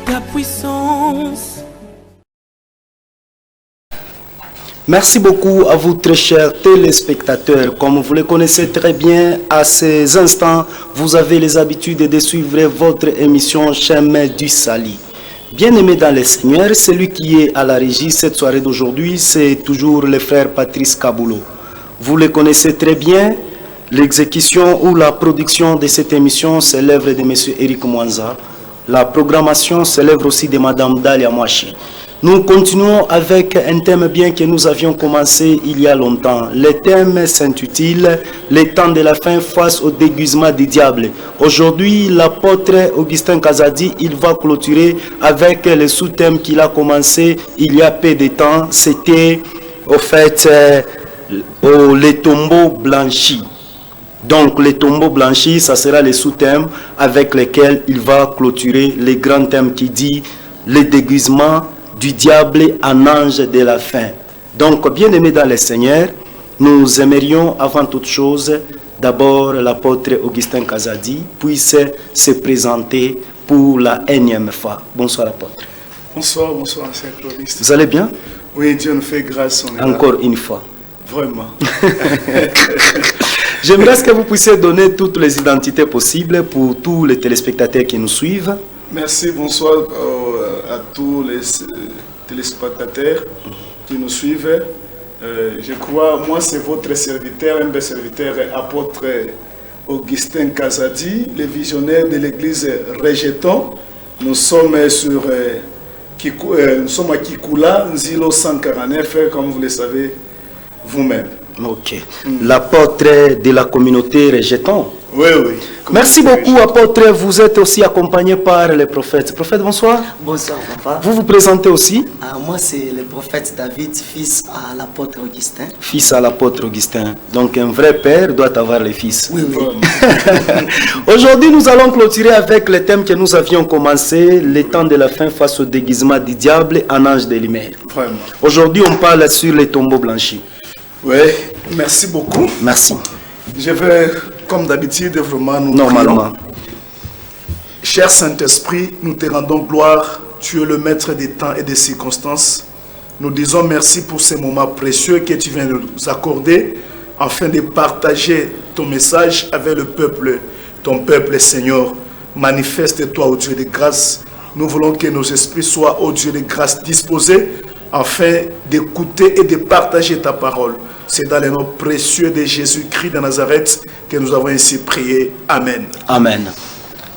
ta puissance. Merci beaucoup à vous très chers téléspectateurs. Comme vous le connaissez très bien, à ces instants, vous avez les habitudes de suivre votre émission Chemin du Salut. Bien-aimé dans le Seigneur, celui qui est à la régie cette soirée d'aujourd'hui, c'est toujours le frère Patrice Kaboulou. Vous le connaissez très bien, l'exécution ou la production de cette émission, c'est l'œuvre de M. Eric Mwanza. La programmation, c'est l'œuvre aussi de Mme Dalia Mwachi. Nous continuons avec un thème bien que nous avions commencé il y a longtemps. Le thème s'intitule « Les temps de la fin face au déguisement du diable ». Aujourd'hui, l'apôtre Augustin Kazadi, il va clôturer avec le sous-thème qu'il a commencé il y a peu de temps. C'était au fait les tombeaux blanchis. Donc les tombeaux blanchis, ça sera le sous-thème avec lequel il va clôturer le grand thème qui dit « Le déguisement du diable en ange de la fin ». Donc, bien aimé dans le Seigneur, nous aimerions avant toute chose, d'abord l'apôtre Augustin Kazadi puisse se présenter pour la énième fois. Bonsoir apôtre. Bonsoir, bonsoir Saint Clovis. Vous allez bien? Oui, Dieu nous fait grâce. Encore une fois. Vraiment. J'aimerais que vous puissiez donner toutes les identités possibles pour tous les téléspectateurs qui nous suivent. Merci, bonsoir à tous les téléspectateurs qui nous suivent. Je crois, moi c'est votre serviteur, un bel serviteur, apôtre Augustin Kazadi, le visionnaire de l'église Rejeton. Nous sommes nous sommes à Kikoula, Nzilo 149, comme vous le savez vous-même. Ok. L'apôtre de la communauté Rejeton. Oui, oui. Merci beaucoup, apôtre. Vous êtes aussi accompagné par les prophètes. Prophète, bonsoir. Bonsoir, papa. Vous vous présentez aussi? Moi, c'est le prophète David, fils à l'apôtre Augustin. Fils à l'apôtre Augustin. Donc, un vrai père doit avoir les fils. Oui, oui. Aujourd'hui, nous allons clôturer avec le thème que nous avions commencé, les temps de la fin face au déguisement du diable en ange de lumière. Vraiment. Aujourd'hui, on parle sur les tombeaux blanchis. Oui, merci beaucoup. Merci. Je vais, comme d'habitude, vraiment nous Normalement. prions. Cher Saint-Esprit, nous te rendons gloire. Tu es le maître des temps et des circonstances. Nous disons merci pour ces moments précieux que tu viens de nous accorder afin de partager ton message avec le peuple, ton peuple, Seigneur. Manifeste-toi, ô Dieu de grâce. Nous voulons que nos esprits soient, ô Dieu de grâce, disposés afin d'écouter et de partager ta parole. C'est dans le nom précieux de Jésus-Christ de Nazareth que nous avons ainsi prié. Amen. Amen.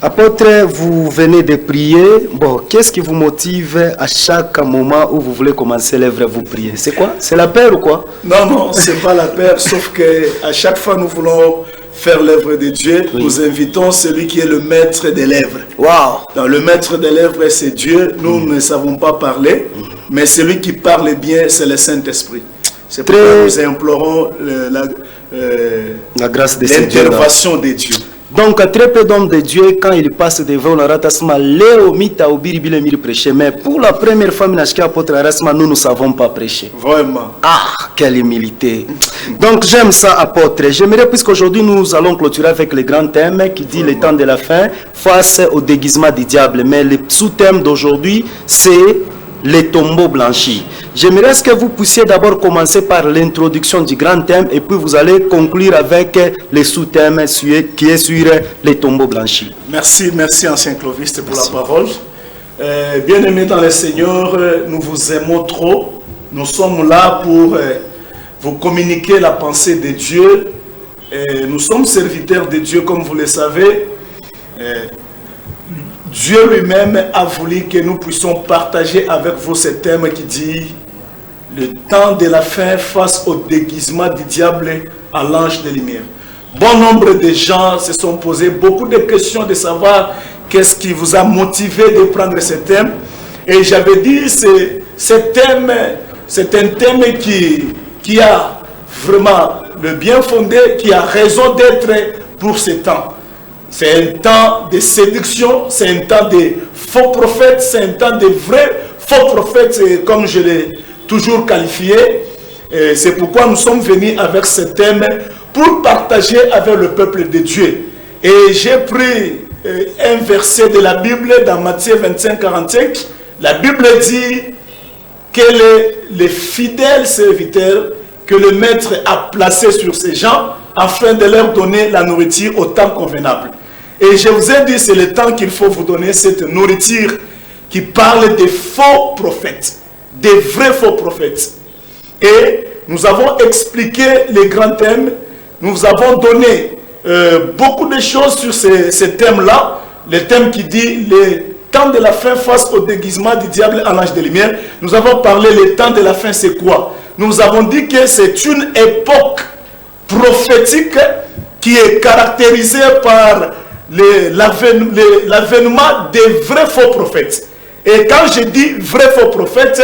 Apôtre, vous venez de prier. Bon, qu'est-ce qui vous motive à chaque moment où vous voulez commencer l'œuvre, vous prier? C'est quoi? C'est la peur ou quoi? Non, non, c'est pas la peur, sauf que à chaque fois nous voulons faire l'œuvre de Dieu, oui. Nous invitons celui qui est le maître des lèvres. Wow. Le maître des lèvres, c'est Dieu. Nous ne savons pas parler, mais celui qui parle bien, c'est le Saint-Esprit. C'est pourquoi nous implorons la grâce de l'intervention de Dieu. Donc, très peu d'hommes de Dieu, quand ils passent devant le ratasma, mais pour la première fois, nous ne savons pas prêcher. Vraiment. Ah, quelle humilité. Donc, j'aime ça, apôtre. J'aimerais, puisqu'aujourd'hui, nous allons clôturer avec le grand thème qui dit le temps de la fin face au déguisement du diable. Mais le sous-thème d'aujourd'hui, c'est les tombeaux blanchis. J'aimerais que vous puissiez d'abord commencer par l'introduction du grand thème et puis vous allez conclure avec les sous-thèmes qui est sur les tombeaux blanchis. Merci, merci ancien Clovis pour la parole. Bien-aimés dans le Seigneur, nous vous aimons trop. Nous sommes là pour vous communiquer la pensée de Dieu. Nous sommes serviteurs de Dieu comme vous le savez. Dieu lui-même a voulu que nous puissions partager avec vous ce thème qui dit le temps de la fin face au déguisement du diable à l'ange de lumière. Bon nombre de gens se sont posés beaucoup de questions de savoir qu'est-ce qui vous a motivé de prendre ce thème. Et j'avais dit c'est un thème qui a vraiment le bien fondé, qui a raison d'être pour ce temps. C'est un temps de séduction, c'est un temps de faux prophètes, c'est un temps de vrais faux prophètes, comme je l'ai toujours qualifié. C'est pourquoi nous sommes venus avec ce thème pour partager avec le peuple de Dieu. Et j'ai pris un verset de la Bible dans Matthieu 25, 45. La Bible dit que les fidèles serviteurs que le maître a placés sur ces gens afin de leur donner la nourriture au temps convenable. Et je vous ai dit, c'est le temps qu'il faut vous donner cette nourriture qui parle des faux prophètes, des vrais faux prophètes. Et nous avons expliqué les grands thèmes, nous avons donné beaucoup de choses sur ces thèmes-là. Le thème qui dit le temps de la fin face au déguisement du diable en l'âge de lumière. Nous avons parlé le temps de la fin, c'est quoi? Nous avons dit que c'est une époque prophétique qui est caractérisée par l'avènement des vrais faux prophètes. Et quand je dis vrais faux prophètes,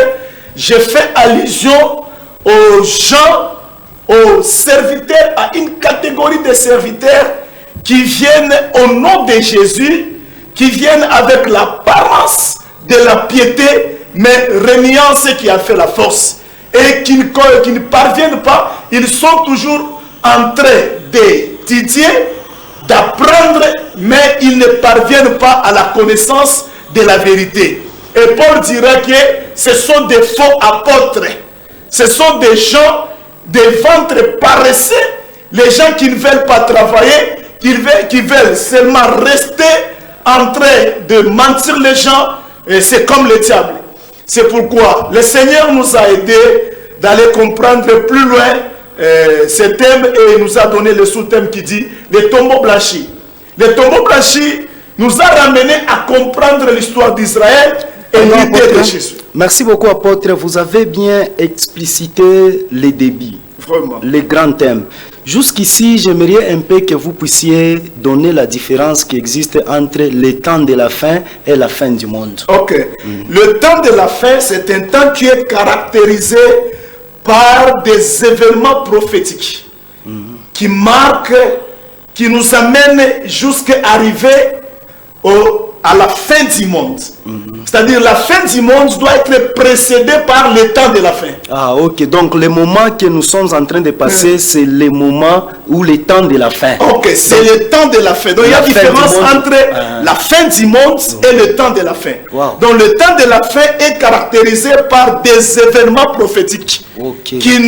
je fais allusion aux gens, aux serviteurs, à une catégorie de serviteurs qui viennent au nom de Jésus, qui viennent avec l'apparence de la piété, mais reniant ce qui a fait la force. Et qui ne parviennent pas, ils sont toujours en train d'étudier, d'apprendre, mais ils ne parviennent pas à la connaissance de la vérité. Et Paul dirait que ce sont des faux apôtres. Ce sont des gens, des ventres paresseux, les gens qui ne veulent pas travailler, qui veulent seulement rester en train de mentir les gens. Et c'est comme le diable. C'est pourquoi le Seigneur nous a aidés d'aller comprendre plus loin ce thème et il nous a donné le sous-thème qui dit les tombeaux blanchis. Les tombeaux blanchis nous a ramené à comprendre l'histoire d'Israël et l'idée de Jésus. Merci beaucoup, apôtre. Vous avez bien explicité les débits, vraiment, les grands thèmes. Jusqu'ici, j'aimerais un peu que vous puissiez donner la différence qui existe entre le temps de la fin et la fin du monde. Ok. Le temps de la fin, c'est un temps qui est caractérisé par des événements prophétiques qui marquent, qui nous amènent jusqu'à arriver à la fin du monde. C'est-à-dire la fin du monde doit être précédée par le temps de la fin. Ah, ok. Donc le moment que nous sommes en train de passer, c'est le moment ou le temps de la fin. Ok, c'est le temps de la fin. Donc il y a différence entre la fin du monde et le temps de la fin. Wow. Donc le temps de la fin est caractérisé par des événements prophétiques qui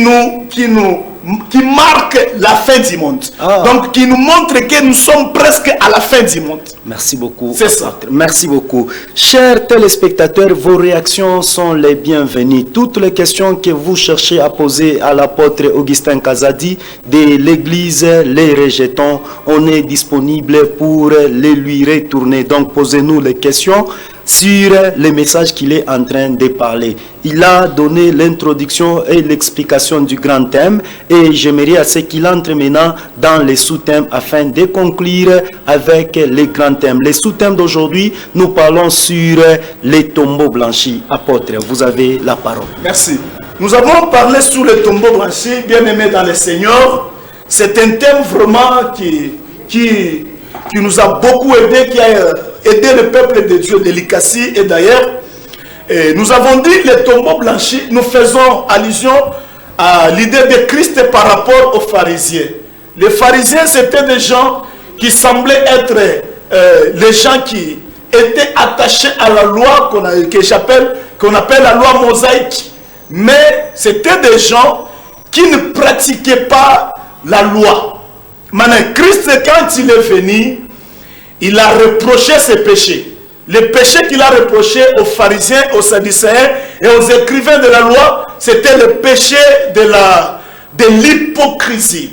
marquent la fin du monde. Donc qui nous montrent que nous sommes presque à la fin du monde. Merci beaucoup. C'est ça. Merci beaucoup. Chers téléspectateurs, vos réactions sont les bienvenues. Toutes les questions que vous cherchez à poser à l'apôtre Augustin Kazadi de l'église Les Rejetons, on est disponible pour les lui retourner. Donc posez-nous les questions sur les messages qu'il est en train de parler. Il a donné l'introduction et l'explication du grand thème et j'aimerais à ce qu'il entre maintenant dans les sous-thèmes afin de conclure avec les grands thèmes. Les sous-thèmes d'aujourd'hui, nous parlons sur les tombeaux blanchis. Apôtre, vous avez la parole. Merci. Nous avons parlé sur les tombeaux blanchis, bien-aimés dans le Seigneur. C'est un thème vraiment qui nous a beaucoup aidé, qui a aidé le peuple de Dieu de l'Ikassi. Et d'ailleurs, nous avons dit les tombeaux blanchis, nous faisons allusion à l'idée de Christ par rapport aux pharisiens. Les pharisiens, c'était des gens qui semblaient être les gens qui étaient attachés à la loi qu'on appelle la loi mosaïque. Mais c'était des gens qui ne pratiquaient pas la loi. Maintenant, Christ, quand il est venu, il a reproché ses péchés. Les péchés qu'il a reprochés aux pharisiens, aux sadducéens et aux écrivains de la loi, c'était le péché de l'hypocrisie.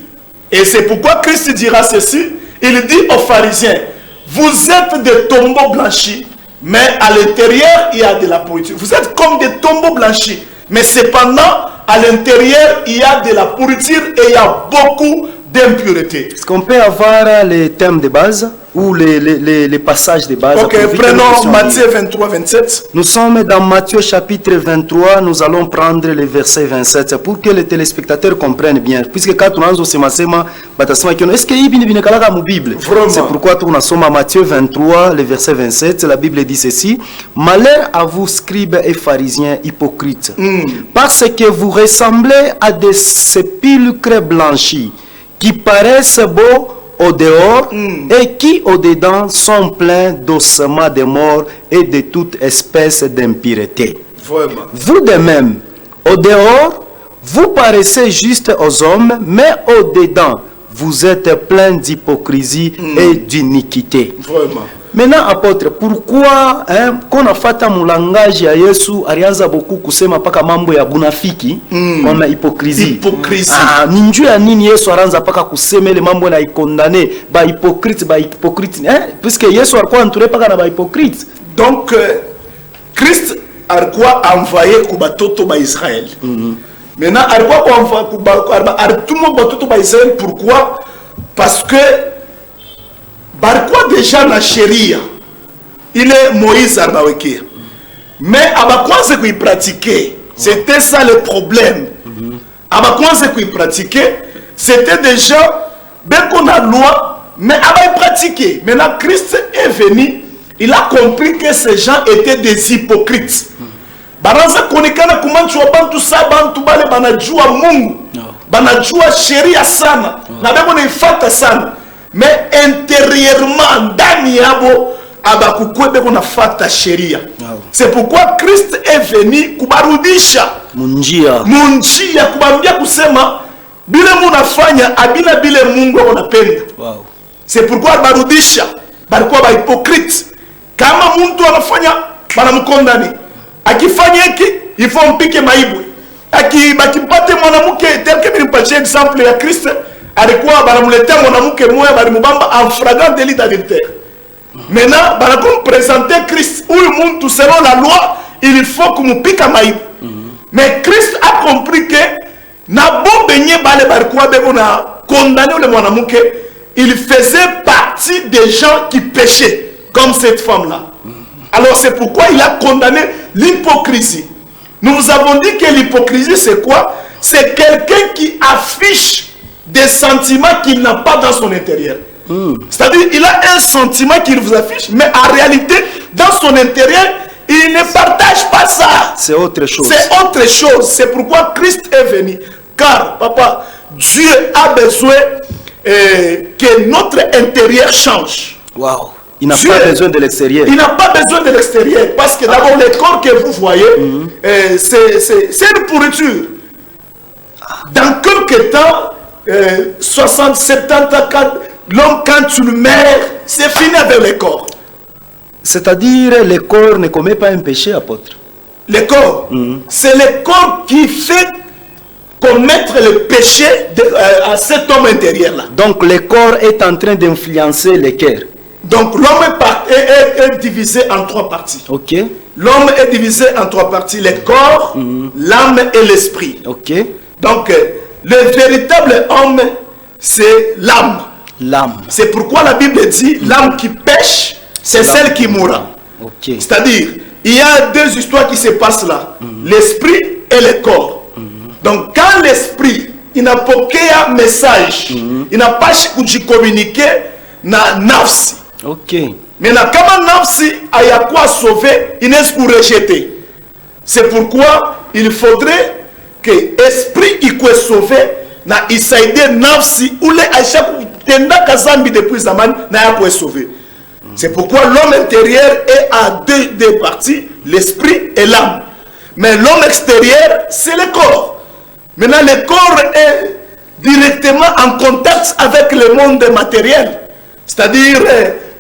Et c'est pourquoi Christ dira ceci. Il dit aux pharisiens, vous êtes des tombeaux blanchis, mais à l'intérieur, il y a de la pourriture. Vous êtes comme des tombeaux blanchis, mais cependant, à l'intérieur, il y a de la pourriture et il y a beaucoup d'impureté. Est-ce qu'on peut avoir les thèmes de base ou les passages de base? Ok, prenons Matthieu 23, 27. Nous sommes dans Matthieu chapitre 23, nous allons prendre le verset 27 pour que les téléspectateurs comprennent bien. Puisque quand on a est-ce qu'il y a une Bible? C'est pourquoi nous sommes à Matthieu 23, le verset 27. La Bible dit ceci: malheur à vous, scribes et pharisiens hypocrites, parce que vous ressemblez à des sépulcres blanchis qui paraissent beaux au dehors et qui au dedans sont pleins d'ossements de mort et de toute espèce d'impureté. Vraiment. Vous de même, au dehors, vous paraissez juste aux hommes, mais au dedans, vous êtes pleins d'hypocrisie et d'iniquité. Vraiment. Maintenant, apôtre, pourquoi qu'on a fait un langage à Yesu, alianza beaucoup kusema paka mambo ya bunafiki, comme hypocrisie. Hypocrisie. Ninju ya nini Yesu alianza paka kusema ile mambo na ikondane, ba hypocrite, puisque Yesu alikuwa entouré paka na ba hypocrite. Donc, Christ alikuwa envoyé kubatoto ba Israël. Maintenant, alikuwa envoyé tout le monde batoto ba Israël. Pourquoi? Parce que barquois déjà na sheria il est Moïse Arbaweke, mais abakwa c'est qu'il pratiquait, c'était ça le problème. Abakwa c'est qu'il pratiquait, c'était déjà bien qu'on a loi, mais abay pratiquer. Maintenant Christ est venu, il a compris que ces gens étaient des hypocrites. Baranza konikana kumanchu bantu sa bantu bale banajua Mungu, banajua sheria sana, na bebo ne ifata sana. Mais intérieurement, ndani yabo abakukwebe kuna fata sheria. C'est pourquoi Christ est venu kubarudisha munjia kubambia kusema bile munafanya abina bile Mungu anapenda. C'est pourquoi barudisha balikuwa ba hypocrite. Kama mtu anafanya banamkondani, akifanya hiki il faut mpike maibwe, akipate mwanamke tel que nilipatia exemple ya Christ, alikuwa banamuletea mwanamke moya balimubamba en flagrant délit d'adultère. Maintenant banakom présenter Christ, huyu muntu selon la loi il faut kumupika maïb. Mais Christ a compris que na bombenye bale balikuwa beko na condamner le mwanamke, il faisait partie des gens qui péchaient comme cette femme là. Alors c'est pourquoi il a condamné l'hypocrisie. Nous vous avons dit que l'hypocrisie c'est quoi? C'est quelqu'un qui affiche des sentiments qu'il n'a pas dans son intérieur. C'est-à-dire, il a un sentiment qu'il vous affiche, mais en réalité, dans son intérieur, il ne partage pas ça. C'est autre chose. C'est autre chose. C'est pourquoi Christ est venu. Car, papa, Dieu a besoin que notre intérieur change. Wow. Il n'a pas besoin de l'extérieur. Il n'a pas besoin de l'extérieur. Parce que d'abord, le corps que vous voyez, c'est une pourriture. Dans quelques temps, 60, 70 ans, l'homme quand tu le meurs, c'est fini avec le corps. C'est-à-dire le corps ne commet pas un péché, apôtre. Le corps, c'est le corps qui fait commettre le péché à cet homme intérieur là. Donc le corps est en train d'influencer le cœur. Donc l'homme est divisé en trois parties. Ok. L'homme est divisé en trois parties, le corps, l'âme et l'esprit. Ok. Donc le véritable homme, c'est l'âme. L'âme. C'est pourquoi la Bible dit l'âme qui pêche, c'est celle qui mourra. Okay. C'est-à-dire, il y a deux histoires qui se passent là. L'esprit et le corps. Donc quand l'esprit, il n'a pas qu'un message, il n'a pas communiqué na nafsi. Ok. Mais na kama nafsi a y a quoi sauver, il n'est pour rejeter. C'est pourquoi il faudrait que l'esprit il soit sauvé na isaide nafsi ou le aisha tenda kazambi depuis zaman na ya pour sauver. C'est pourquoi l'homme intérieur est à deux parties, l'esprit et l'âme. Mais l'homme extérieur, c'est le corps. Maintenant, le corps est directement en contact avec le monde matériel. C'est-à-dire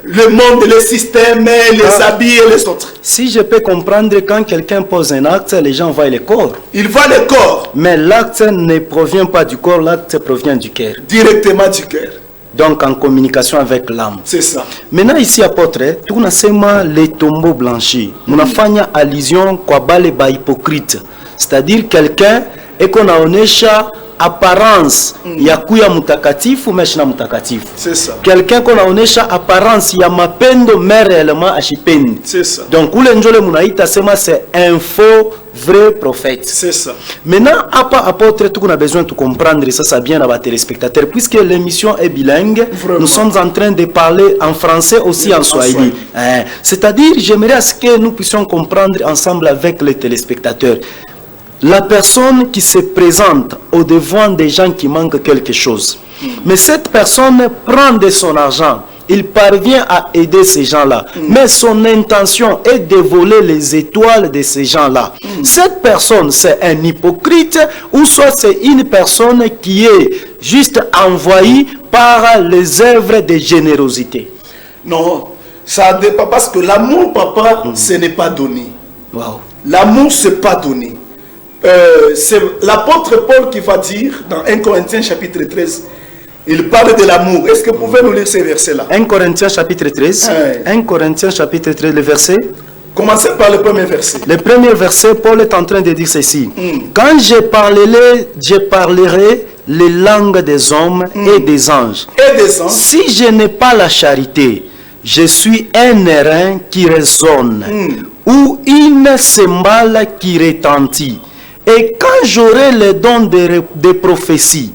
le monde, les systèmes, les habits et les autres. Si je peux comprendre, quand quelqu'un pose un acte, les gens voient le corps. Il voit le corps. Mais l'acte ne provient pas du corps, l'acte provient du cœur. Directement du cœur. Donc en communication avec l'âme. C'est ça. Maintenant ici apôtre, tunasema les tombeaux blanchis. Munafanya allusion kwa bale ba hypocrite. C'est-à-dire quelqu'un eko naonesha apparence ya kuya mtakatifu meshina mtakatifu. C'est ça. Quelqu'un konaonesha apparence ya mapendo mais réellement ashipendi. C'est ça. Donc ule njole munaita sema c'est un faux vrai prophète. C'est ça. Maintenant, apôtre, tout qu'on a besoin de comprendre ça bien à vos téléspectateurs, puisque l'émission est bilingue, vraiment. Nous sommes en train de parler en français aussi en swahili. C'est-à-dire, j'aimerais à ce que nous puissions comprendre ensemble avec les téléspectateurs. la personne qui se présente au devant des gens qui manquent quelque chose. Mais cette personne prend de son argent. Il parvient à aider ces gens-là. Mais son intention est de voler les étoiles de ces gens-là. Cette personne, c'est un hypocrite ou soit c'est une personne qui est juste envahie par les œuvres de générosité. Non, ça dépend parce que l'amour, papa, ce n'est pas donné. Wow. L'amour, ce n'est pas donné. C'est l'apôtre Paul qui va dire dans 1 Corinthiens chapitre 13, il parle de l'amour. Est-ce que vous pouvez nous lire ces versets-là? 1 Corinthiens chapitre 13. 1 Corinthiens chapitre 13, le verset. Commencez par le premier verset. Le premier verset, Paul est en train de dire ceci. Quand je parlerai les langues des hommes et des anges. Si je n'ai pas la charité, je suis un airain qui résonne ou une cymbale qui retentit. Et quand j'aurai le don de prophétie,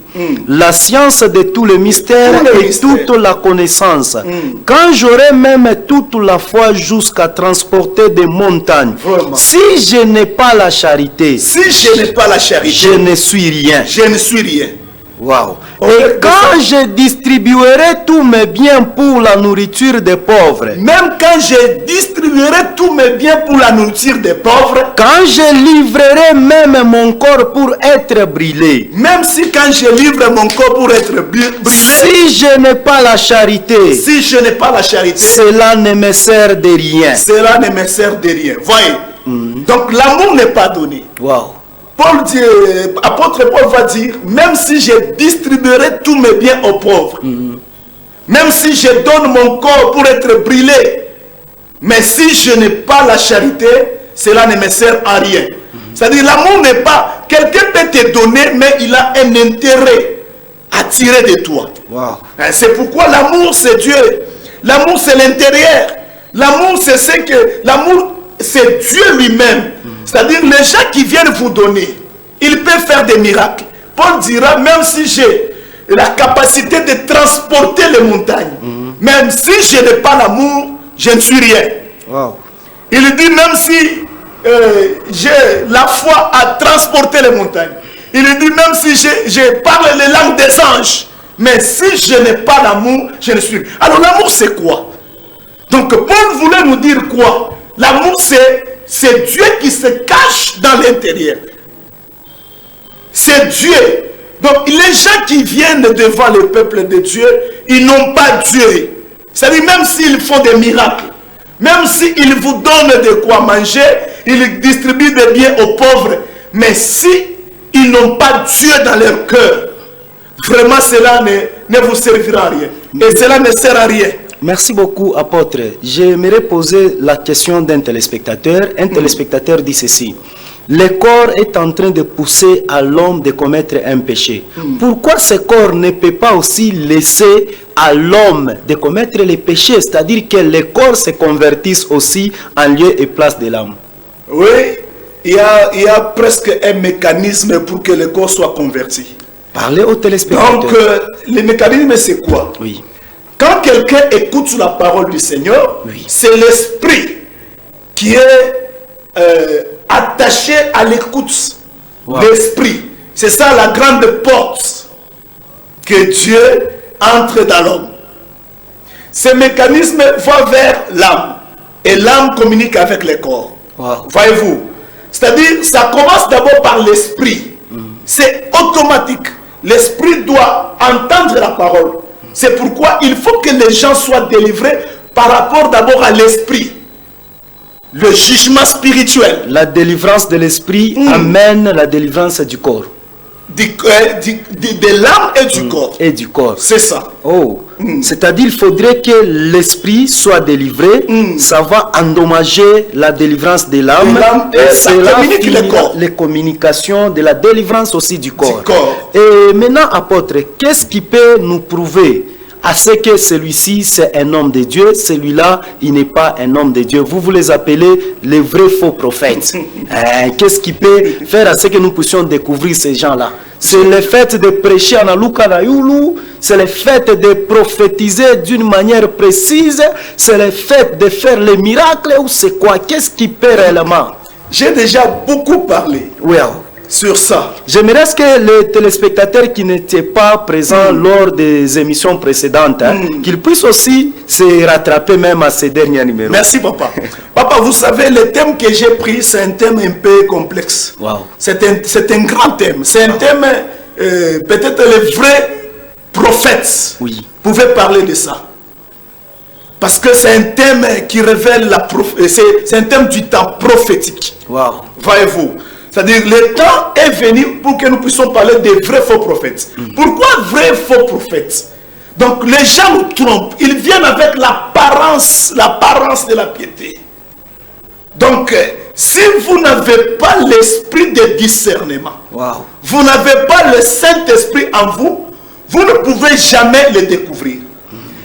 la science de tous les mystères et toute la connaissance, quand j'aurai même toute la foi jusqu'à transporter des montagnes, si je n'ai pas la charité, je ne suis rien. Je ne suis rien. Wow. Et quand je distribuerai tous mes biens pour la nourriture des pauvres, même quand je distribuerai tous mes biens pour la nourriture des pauvres, quand je livrerai même mon corps pour être brûlé, même si quand je livre mon corps pour être brûlé, si je n'ai pas la charité, cela ne me sert de rien. Cela ne me sert de rien. Voyez. Donc l'amour n'est pas donné. Wow. Paul dit, apôtre Paul va dire, même si je distribuerai tous mes biens aux pauvres, même si je donne mon corps pour être brûlé, mais si je n'ai pas la charité, cela ne me sert à rien. C'est-à-dire, l'amour n'est pas, quelqu'un peut te donner, mais il a un intérêt à tirer de toi. Wow. C'est pourquoi l'amour, c'est Dieu. L'amour, c'est l'intérieur. L'amour, c'est ce que, l'amour, c'est Dieu lui-même. C'est-à-dire, les gens qui viennent vous donner, ils peuvent faire des miracles. Paul dira, même si j'ai la capacité de transporter les montagnes, même si je n'ai pas l'amour, je ne suis rien. Wow. Il dit, même si j'ai la foi à transporter les montagnes, il dit, même si je parle les langues des anges, mais si je n'ai pas l'amour, je ne suis rien. Alors, l'amour, c'est quoi? Donc, Paul voulait nous dire quoi? L'amour, c'est Dieu qui se cache dans l'intérieur. C'est Dieu. Donc, les gens qui viennent devant le peuple de Dieu, ils n'ont pas Dieu. C'est-à-dire, même s'ils font des miracles, même s'ils vous donnent de quoi manger, ils distribuent des biens aux pauvres, mais si ils n'ont pas Dieu dans leur cœur, vraiment, cela ne vous servira à rien. Et cela ne sert à rien. Merci beaucoup, apôtre. J'aimerais poser la question d'un téléspectateur. Un téléspectateur dit ceci. Le corps est en train de pousser à l'homme de commettre un péché. Pourquoi ce corps ne peut pas aussi laisser à l'homme de commettre les péchés? C'est-à-dire que le corps se convertisse aussi en lieu et place de l'âme. Oui, il y a presque un mécanisme pour que le corps soit converti. Parlez au téléspectateur. Donc, le mécanisme, c'est quoi? Oui. Quand quelqu'un écoute la parole du Seigneur, c'est l'esprit qui est attaché à l'écoute. Wow. L'esprit. C'est ça la grande porte que Dieu entre dans l'homme. Ce mécanisme va vers l'âme. Et l'âme communique avec le corps. Wow. Voyez-vous? C'est-à-dire, ça commence d'abord par l'esprit. C'est automatique. L'esprit doit entendre la parole. C'est pourquoi il faut que les gens soient délivrés par rapport d'abord à l'esprit. Le jugement spirituel. La délivrance de l'esprit amène la délivrance du corps. De l'âme et du corps. Et du corps. C'est ça. Oh. C'est-à-dire qu'il faudrait que l'esprit soit délivré. Ça va endommager la délivrance de l'âme. Et ça communique le corps. Les communications de la délivrance aussi du corps. Et maintenant, apôtre, qu'est-ce qui peut nous prouver à ce que celui-ci c'est un homme de Dieu, celui-là il n'est pas un homme de Dieu? Vous les appelez les vrais faux prophètes. Qu'est-ce qui peut faire à ce que nous puissions découvrir ces gens-là? C'est le fait de prêcher en Aluka Nayulu, c'est le fait de prophétiser d'une manière précise, c'est le fait de faire les miracles, ou c'est quoi? Qu'est-ce qui peut réellement? J'ai déjà beaucoup parlé. Oui. sur ça. J'aimerais que les téléspectateurs qui n'étaient pas présents lors des émissions précédentes, qu'ils puissent aussi se rattraper même à ces derniers numéros. Merci papa. Papa, vous savez, le thème que j'ai pris, c'est un thème un peu complexe. Wow. C'est un grand thème. C'est un thème, peut-être les vrais prophètes pouvaient parler de ça. Parce que c'est un thème qui révèle c'est un thème du temps prophétique. Wow. Voyez-vous. C'est-à-dire, le temps est venu pour que nous puissions parler des vrais faux prophètes. Pourquoi vrais faux prophètes? Donc, les gens nous trompent. Ils viennent avec l'apparence de la piété. Donc, si vous n'avez pas l'esprit de discernement, vous n'avez pas le Saint-Esprit en vous, vous ne pouvez jamais le découvrir.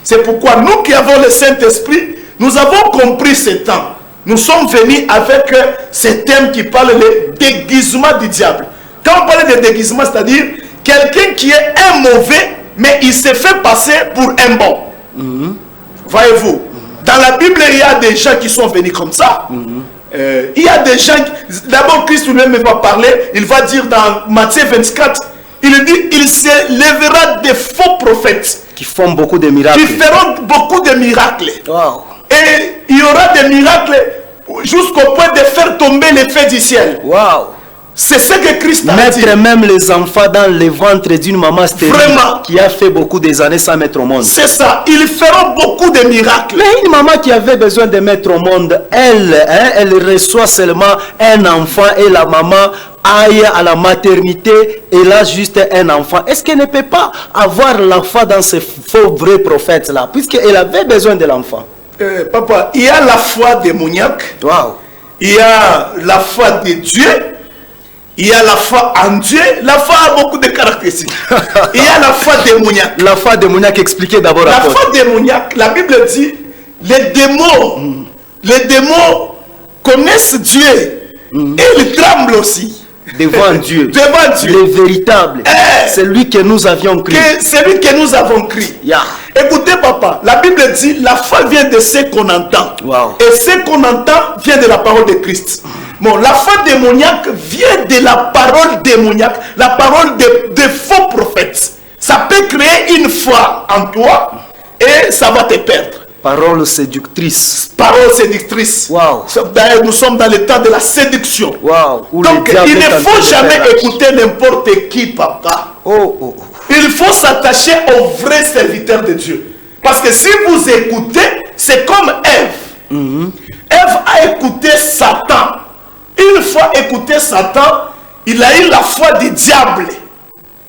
C'est pourquoi nous qui avons le Saint-Esprit, nous avons compris ce temps. Nous sommes venus avec ce thème qui parle de déguisement du diable. Quand on parle de déguisement, c'est-à-dire quelqu'un qui est un mauvais, mais il se fait passer pour un bon. Voyez-vous, dans la Bible, il y a des gens qui sont venus comme ça. Il y a des gens, d'abord Christ lui-même va parler, il va dire dans Matthieu 24, il dit, il se lèvera des faux prophètes. Qui font beaucoup de miracles. Qui feront beaucoup de miracles. Wow. Et il y aura des miracles jusqu'au point de faire tomber les feux du ciel. Wow. C'est ce que Christ a dit. Mettre même les enfants dans le ventre d'une maman stérile qui a fait beaucoup des années sans mettre au monde. C'est ça. Ils feront beaucoup de miracles. Mais une maman qui avait besoin de mettre au monde, elle reçoit seulement un enfant et la maman aille à la maternité et là juste un enfant. Est-ce qu'elle ne peut pas avoir l'enfant dans ces faux vrais prophètes là, puisqu'elle avait besoin de l'enfant? Papa, il y a la foi démoniaque. Wow. Il y a la foi de Dieu. Il y a la foi en Dieu. La foi a beaucoup de caractéristiques. Il y a la foi démoniaque. La foi démoniaque, expliquez d'abord. La foi démoniaque, la Bible dit, les démons connaissent Dieu et ils tremblent aussi. Devant Dieu. Devant Dieu. Le véritable. C'est lui que nous avions crié. C'est lui que nous avons crié. Yeah. Écoutez papa, la Bible dit, la foi vient de ce qu'on entend. Wow. Et ce qu'on entend vient de la parole de Christ. Bon, la foi démoniaque vient de la parole démoniaque, la parole de faux prophètes. Ça peut créer une foi en toi et ça va te perdre. Parole séductrice. Parole séductrice. Wow. D'ailleurs, nous sommes dans le temps de la séduction. Wow. Donc, il ne faut jamais écouter n'importe qui, papa. Il faut s'attacher aux vrais serviteurs de Dieu. Parce que si vous écoutez, c'est comme Ève. Ève a écouté Satan. Une fois écouté Satan, il a eu la foi du diable.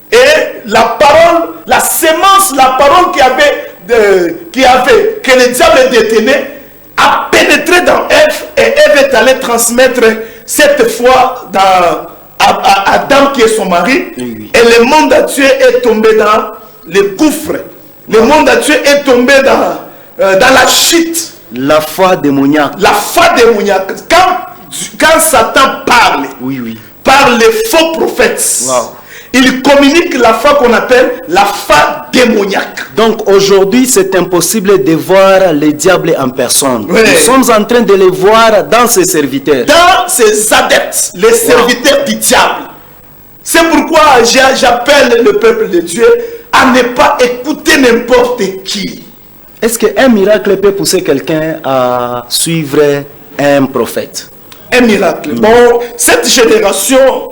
Et la parole, la sémence, la parole que le diable détenait, a pénétré dans Ève. Et Ève est allée transmettre cette foi à Adam qui est son mari. Oui. Et le monde entier est tombé dans le gouffre. Le monde entier est tombé dans la chute. La foi démoniaque. La foi démoniaque. Quand Satan parle, par les faux prophètes, il communique la foi qu'on appelle la foi démoniaque. Donc aujourd'hui, c'est impossible de voir les diables en personne. Oui. Nous sommes en train de les voir dans ses serviteurs. Dans ses adeptes, les serviteurs du diable. C'est pourquoi j'appelle le peuple de Dieu à ne pas écouter n'importe qui. Est-ce qu'un miracle peut pousser quelqu'un à suivre un prophète? Un miracle. Bon, cette génération,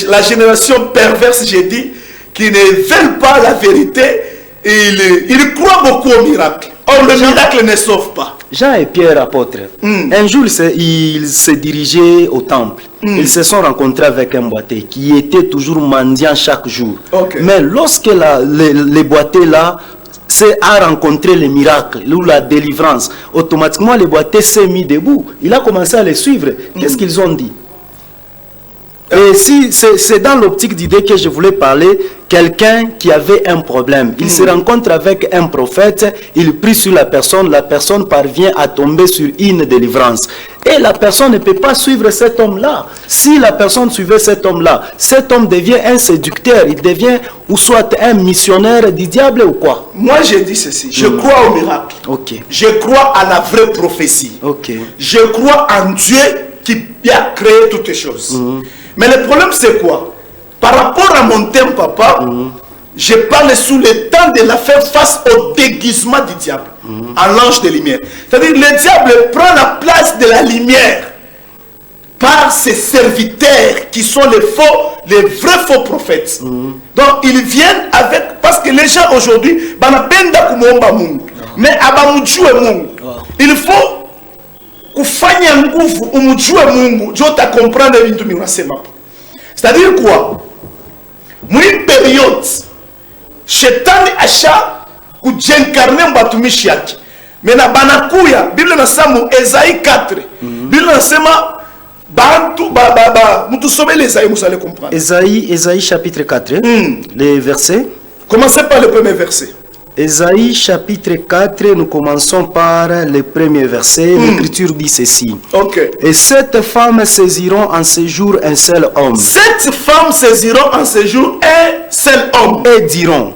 la génération perverse, j'ai dit, qui ne veulent pas la vérité, ils croient beaucoup au miracle. Or, le miracle ne sauve pas. Jean et Pierre, apôtres, un jour, ils se dirigeaient au temple. Ils se sont rencontrés avec un boiteux qui était toujours mendiant chaque jour. Mais lorsque les boiteux là a rencontré le miracle ou la délivrance, automatiquement le boiteux s'est mis debout. Il a commencé à les suivre. Qu'est-ce qu'ils ont dit? Et si c'est dans l'optique d'idée que je voulais parler, quelqu'un qui avait un problème, il se rencontre avec un prophète, il prie sur la personne parvient à tomber sur une délivrance. Et la personne ne peut pas suivre cet homme-là. Si la personne suivait cet homme-là, cet homme devient un séducteur, il devient ou soit un missionnaire du diable ou quoi? Moi je dis ceci, je crois au miracle. Je crois à la vraie prophétie. Je crois en Dieu qui a créé toutes les choses. Mais le problème c'est quoi? Par rapport à mon thème, papa, je parle sous le temps de la fin face au déguisement du diable, à l'ange de lumière. C'est-à-dire le diable prend la place de la lumière par ses serviteurs qui sont les vrais faux prophètes. Donc ils viennent avec, parce que les gens aujourd'hui, mais il faut kufanya nguvu umujue Mungu ndio utakomprendre vitu minasema. C'est-à-dire quoi? Muri période shetani asha kujenkarne mbatumishi yake. Mena banakuya Biblia nasema Esaïe 4. Biblia nasema bantu mutu sobe les Esaïe vous allez comprendre. Esaïe chapitre 4. Les versets. Commencez par le premier verset. Esaïe chapitre 4, nous commençons par le premier verset. L'écriture dit ceci. Et cette femme saisiront en ce jour un seul homme. Cette femme saisiront en ce jour un seul homme. Et diront,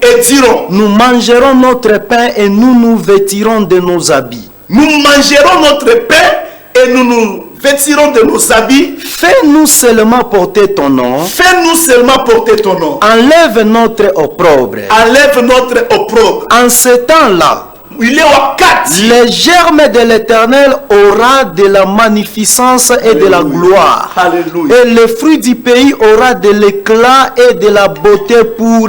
nous mangerons notre pain et nous nous vêtirons de nos habits. Nous mangerons notre pain et nous nous vêtirons de nos habits. Fais-nous seulement porter ton nom. Fais-nous seulement porter ton nom. Enlève notre opprobre. Enlève notre opprobre. En ce temps-là, il est au 4. Le germe de l'Éternel aura de la magnificence et de la gloire. Alléluia. Et le fruit du pays aura de l'éclat et de la beauté pour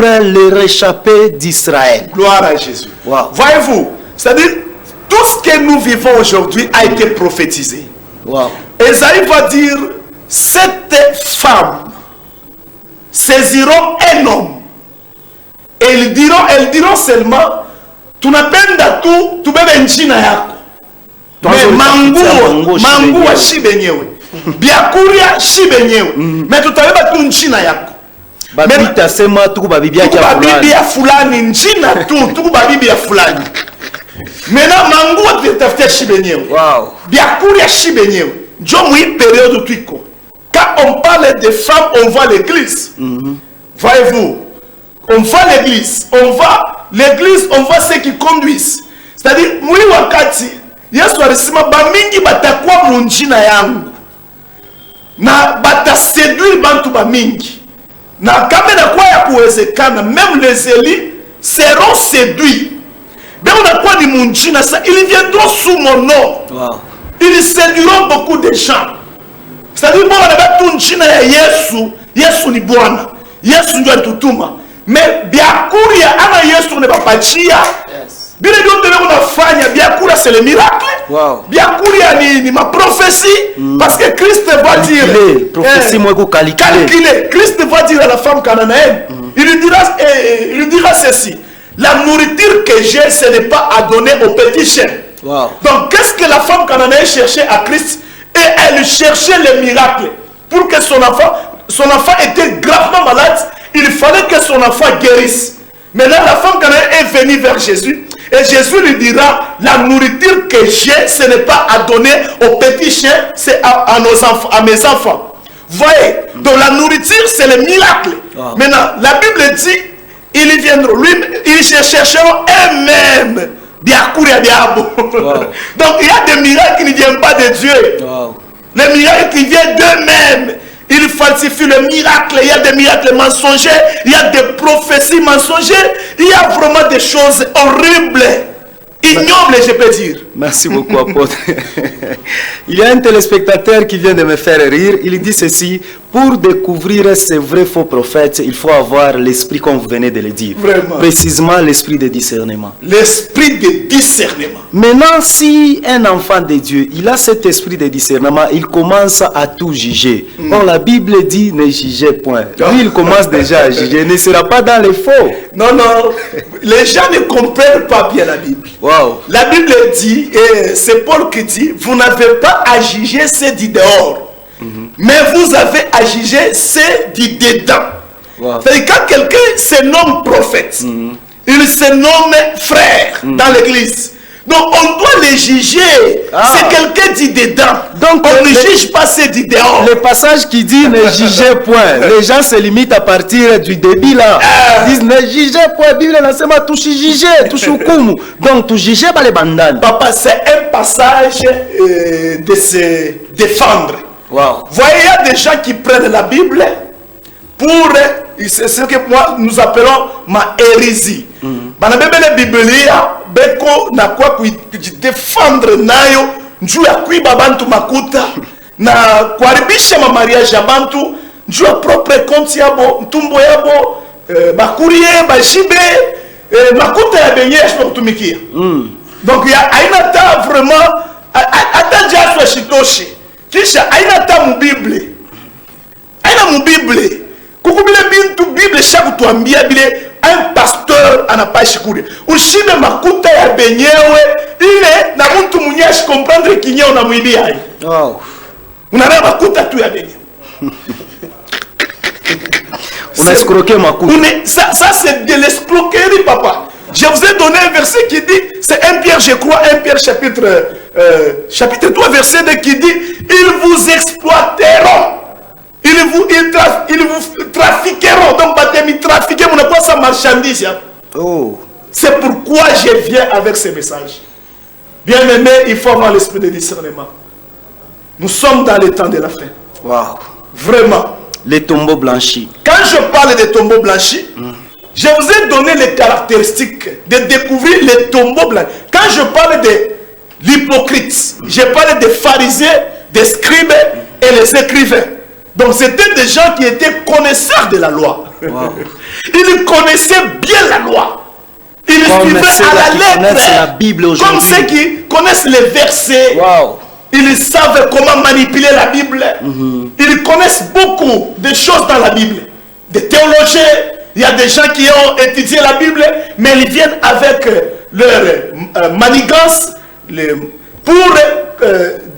les réchappés d'Israël. Gloire à Jésus. Wow. Voyez-vous, c'est-à-dire tout ce que nous vivons aujourd'hui a été prophétisé. Wow. Esaïe va dire, cette femme saisiront un homme. Et elles diront seulement, tu n'appelles tout, tu bébé nchina yako. Mais mangua shibenyewe. Biakuria shibenyewe. Mais tu t'avais pas tout nchina yako. Babita sema tuku babibia kia fulani. Babibia fulani nchina tuku babibia fulani. Maintenant mangua tu shibenyewe. Wow. Biakuria shibenyewe. Une période où quand on parle de femmes, on voit l'église. Voyez-vous, on voit l'église, on voit ceux qui conduisent. C'est-à-dire, moi wakati, Yesu alisema bamingi batakuwa munjina yangu. Na bataséduire bantu bamingi. Na kama na kwa ya kuwezekana, même les élus seront séduits. Mais on a quoi ni munjina ça, ils viendront sous mon nom. Wow. Ils séduiront beaucoup de gens. C'est-à-dire, bon, on a tout ya Yesu ni Bwana. Yesu ndio tutuma. Mais biakuria ana Yesu ne papatia. Bila ndio tena unafanya biakuria c'est le miracle. Wow. Biakuria ni ma prophétie parce que Christ va dire prophétie moi ko calculer. Christ va dire à la femme cananéenne, il lui dira ceci. La nourriture que j'ai, ce n'est pas à donner aux petits chiens. Wow. Donc, qu'est-ce que la femme cananéenne cherchait à Christ? Et elle cherchait le miracle. Pour que son enfant était gravement malade, il fallait que son enfant guérisse. Maintenant, la femme cananéenne est venue vers Jésus. Et Jésus lui dira, la nourriture que j'ai, ce n'est pas à donner aux petits chiens, c'est à mes enfants. Voyez, donc la nourriture, c'est le miracle. Wow. Maintenant, la Bible dit, ils viendront, ils chercheront eux-mêmes. Wow. Donc il y a des miracles qui ne viennent pas de Dieu. Wow. Les miracles qui viennent d'eux-mêmes. Ils falsifient le miracle. Il y a des miracles mensongers. Il y a des prophéties mensongères. Il y a vraiment des choses horribles. Ignoble, je peux dire. Merci beaucoup, apôtre. Il y a un téléspectateur qui vient de me faire rire. Il dit ceci: pour découvrir ces vrais faux prophètes, il faut avoir l'esprit, comme vous venez de le dire. Vraiment. Précisément l'esprit de discernement. L'esprit de discernement. Maintenant, si un enfant de Dieu, il a cet esprit de discernement, il commence à tout juger. Or, la Bible dit ne jugez point. Lui, il commence déjà à juger. Il ne sera pas dans les faux. Non, non. Les gens ne comprennent pas bien la Bible. Wow. La Bible dit, et c'est Paul qui dit, vous n'avez pas à juger ceux du dehors, mais vous avez à juger ceux du dedans. Wow. C'est-à-dire quand quelqu'un se nomme prophète, il se nomme frère dans l'église. Donc on doit les juger. C'est quelqu'un dit dedans. Donc on ne juge pas ceux du dehors. Le passage qui dit ne jugez point. Les gens se limitent à partir du débit là. Ils disent ne jugez point. Bible n'a seulement tout juger, tout choukoum. Donc tout juger par les bandanes. Papa, c'est un passage de se défendre. Wow. Voyez, il y a des gens qui prennent la Bible pour, c'est ce que moi nous appelons ma hérésie. Bana bebele Biblia beko na kwa défendre nayo njuu ya kuiba bantu makuta na kuharibisha ma mariage ya bantu njuu ya propre compte yabo mtumbo yabo bakurie bashibe makuta ya benye ya kutumikia. Donc ya aina ta vraiment ata jaswa shitoshi kisha aina ta mubible aina mubible kukubile bintu Bible chaque tuambia bile un pasteur anapashi kule ushibe makuta ya benyewe ile na mtu mwenyeshi comprendre kinyeo na mwibia hai. Wow. Unana makuta tu ya benyewe. Unaescroquer makuta. Ça c'est de l'escroquerie, papa. Je vous ai donné un verset qui dit, c'est 1 Pierre, je crois, 1 Pierre chapitre 3, verset 2 qui dit, ils vous exploiteront. Ils vous trafiqueront. Donc, ils trafiquer, on n'a pas sa marchandise. Oh. C'est pourquoi je viens avec ce message. Bien aimé, il faut avoir l'esprit de discernement. Nous sommes dans le temps de la fin. Wow. Vraiment. Les tombeaux blanchis. Quand je parle des tombeaux blanchis, je vous ai donné les caractéristiques de découvrir les tombeaux blanchis. Quand je parle de l'hypocrite, je parle des pharisiens, des scribes et les écrivains. Donc c'était des gens qui étaient connaisseurs de la loi. Wow. Ils connaissaient bien la loi. Ils suivaient à la lettre. La Bible comme ceux qui connaissent les versets. Wow. Ils savent comment manipuler la Bible. Ils connaissent beaucoup de choses dans la Bible. Des théologiens, il y a des gens qui ont étudié la Bible, mais ils viennent avec leur manigance pour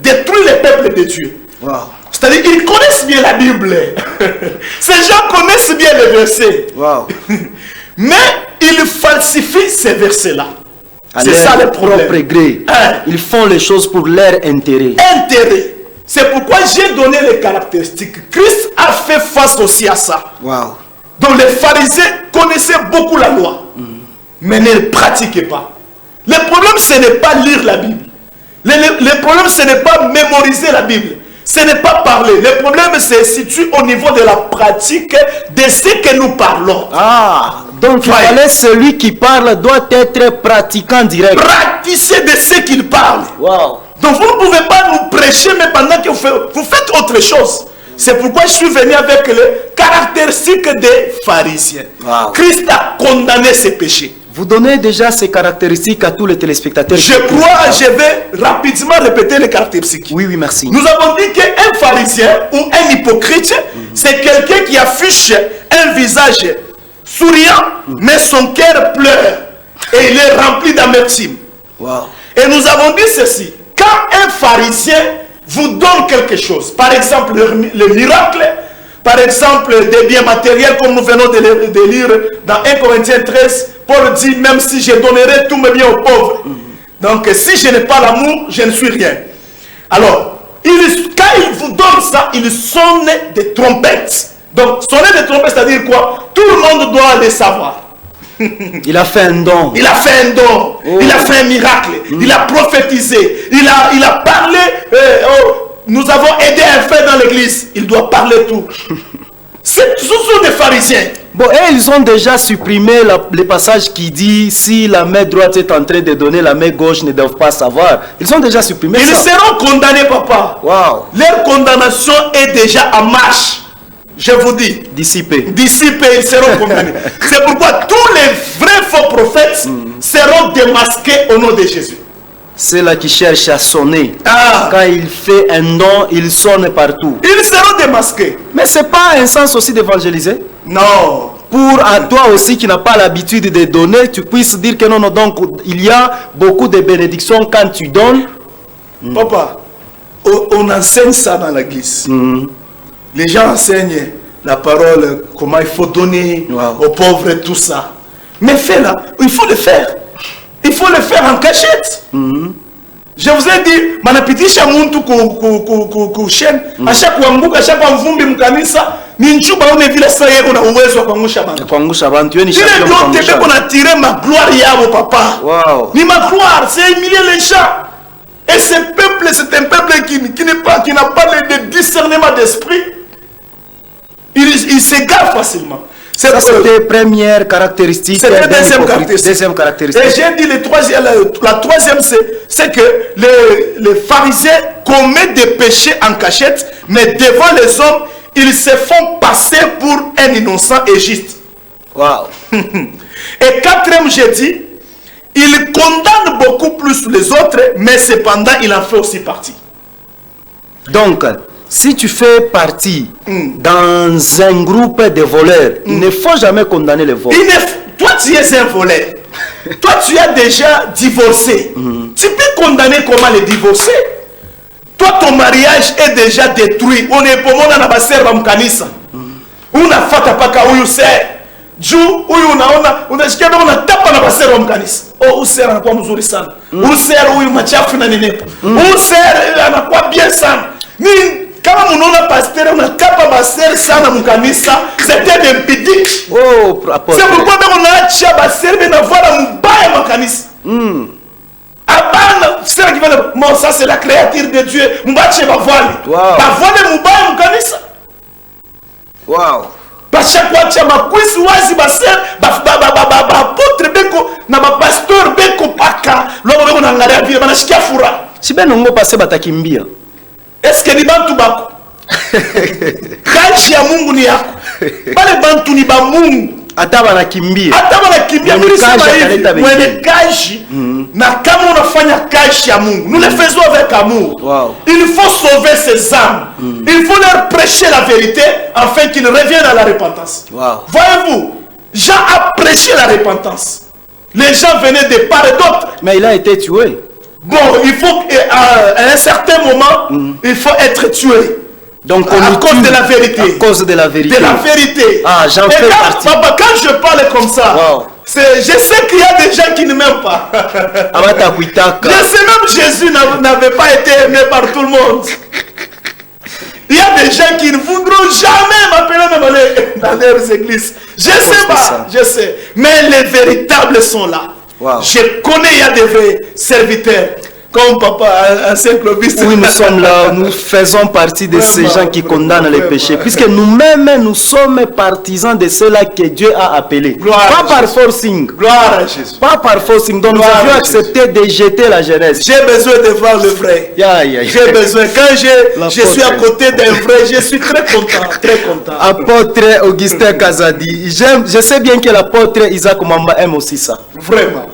détruire les peuples de Dieu. Wow. C'est-à-dire qu'ils connaissent bien la Bible. Ces gens connaissent bien les versets. Wow. Mais ils falsifient ces versets-là. C'est ça le problème. Propre gré. Ils font les choses pour leur intérêt. Intérêt. C'est pourquoi j'ai donné les caractéristiques. Christ a fait face aussi à ça. Wow. Donc les pharisiens connaissaient beaucoup la loi, mais ne le pratiquaient pas. Le problème, ce n'est pas lire la Bible. Le problème, ce n'est pas mémoriser la Bible. Ce n'est pas parler. Le problème se situe au niveau de la pratique de ce que nous parlons. Ah, donc il fallait celui qui parle doit être pratiquant direct. Praticien de ce qu'il parle. Wow. Donc vous ne pouvez pas nous prêcher, mais pendant que vous faites autre chose. C'est pourquoi je suis venu avec les caractéristiques des pharisiens. Wow. Christ a condamné ses péchés. Vous donnez déjà ces caractéristiques à tous les téléspectateurs. Je crois, je vais rapidement répéter les caractéristiques. Oui, oui, merci. Nous avons dit qu'un pharisien ou un hypocrite, c'est quelqu'un qui affiche un visage souriant, mais son cœur pleure. Et il est rempli d'amertume. Wow. Et nous avons dit ceci. Quand un pharisien vous donne quelque chose, par exemple le miracle, par exemple des biens matériels, comme nous venons de lire dans 1 Corinthiens 13, Paul dit, même si je donnerai tous mes biens aux pauvres, donc si je n'ai pas l'amour, je ne suis rien. Alors, quand il vous donne ça, il sonne des trompettes. Donc, sonner des trompettes, c'est-à-dire quoi? Tout le monde doit le savoir. Il a fait un don. Il a fait un don. Oh. Il a fait un miracle. Il a prophétisé. Il a parlé. Nous avons aidé un frère dans l'église. Il doit parler tout. Ce sont des pharisiens. Bon, et ils ont déjà supprimé le passage qui dit si la main droite est en train de donner, la main gauche ne doivent pas savoir. Ils ont déjà supprimé ça. Ils seront condamnés, papa. Wow. Leur condamnation est déjà en marche. Je vous dis. Dissipés. Dissipés, ils seront condamnés. C'est pourquoi tous les vrais faux prophètes seront démasqués au nom de Jésus. C'est là qui cherche à sonner. Quand il fait un don, il sonne partout. Ils seront démasqués. Mais c'est pas un sens aussi d'évangéliser? Non. Pour à toi aussi qui n'a pas l'habitude de donner, tu puisses dire que non, non, donc il y a beaucoup de bénédictions quand tu donnes. Papa, on enseigne ça dans l'église. Les gens enseignent la parole, comment il faut donner aux pauvres et tout ça. Mais fais-la, il faut le faire. Il faut le faire en cachette. Je vous ai dit, manapitisha muntu kushen, à chaque wambuka, à chaque wamvumbi mkanisa, ni nchuba une vile sa yego na uwezo wa kuangusha bantu. Kuangusha bantu, yoni shaka kuangusha. Ile ndio tebe qu'on tirer ma gloire yabo, papa. Wow. Ni ma gloire, c'est humilier les gens. Et ce peuple c'est un peuple qui n'a pas de discernement d'esprit. Il s'égare facilement. Ça, c'était première caractéristique. C'était deuxième caractéristique. Et j'ai dit la troisième, c'est que les pharisiens commettent des péchés en cachette, mais devant les hommes, ils se font passer pour un innocent et juste. Wow. Et quatrième, j'ai dit, il condamne beaucoup plus les autres, mais cependant, il en fait aussi partie. Donc, si tu fais partie dans un groupe de voleurs, il ne faut jamais condamner les voleurs. Toi, tu es un voleur. Toi, tu as déjà divorcé. Tu peux condamner comment les divorcer? Toi, ton mariage est déjà détruit. On est pour moi dans la serre dans kanisa. On a fait pas ka uyu ser. Ju uyu unasikia ndio unatapa na basera wa kanisa. Oh, usera anakuwa mzuri sana. Usera huyu machafu na nenepa. Usera anakuwa bien sana. Ni kama mnaona pasteur unatapa basera sana mkanisa, c'était des pidiques. Oh, apôtre. C'est pourquoi on a acha basera na voilà mbaya makanisa. Abana, c'est qui va moi ça c'est la créature de Dieu. Mbache ba voile. Ba voile mbaya mkanisa. Wow. Parce que tu as ma cuisse wazi basser apôtre beko na ba pasteur beko paka lobo beko na ngara vile banashikia fura. Si ben ngo passer batakimbia. Est-ce que ni bantu bako? Kazi ya Mungu ni yako. Bale bantu ni ba Mungu. Hata banakimbia. Hata banakimbia mwenye kazi na kama unafanya kazi ya Mungu. Nous le faisons avec amour. Wow. Il faut sauver ces âmes. Il faut leur prêcher la vérité afin qu'ils reviennent à la repentance. Wow. Voyez-vous, Jean a prêché la repentance. Les gens venaient de part et d'autre. Mais il a été tué. Bon, il faut à un certain moment, il faut être tué. Donc à cause de la vérité. À cause de la vérité. De la vérité. Ah, j'en fais partie. Papa, quand je parle comme ça, wow. je sais qu'il y a des gens qui ne m'aiment pas. Je sais même Jésus n'avait pas été aimé par tout le monde. Il y a des gens qui ne voudront jamais m'appeler même dans leurs églises. Je sais pas, je sais. Mais les véritables sont là. Wow. Je connais, il y a des vrais serviteurs. Comme papa, un simple vice. Oui, nous sommes là, nous faisons partie de ces gens qui condamnent les péchés. Puisque nous-mêmes, nous sommes partisans de ceux-là que Dieu a appelés. Pas par forcing. Gloire à Jésus. Pas par forcing. Donc nous avions accepté de jeter la jeunesse. J'ai besoin de voir le vrai. J'ai besoin. Quand je suis à côté d'un vrai, je suis très content. Très content. Apôtre Augustin Kazadi. Je sais bien que l'apôtre Isaac Mamba aime aussi ça. Vraiment.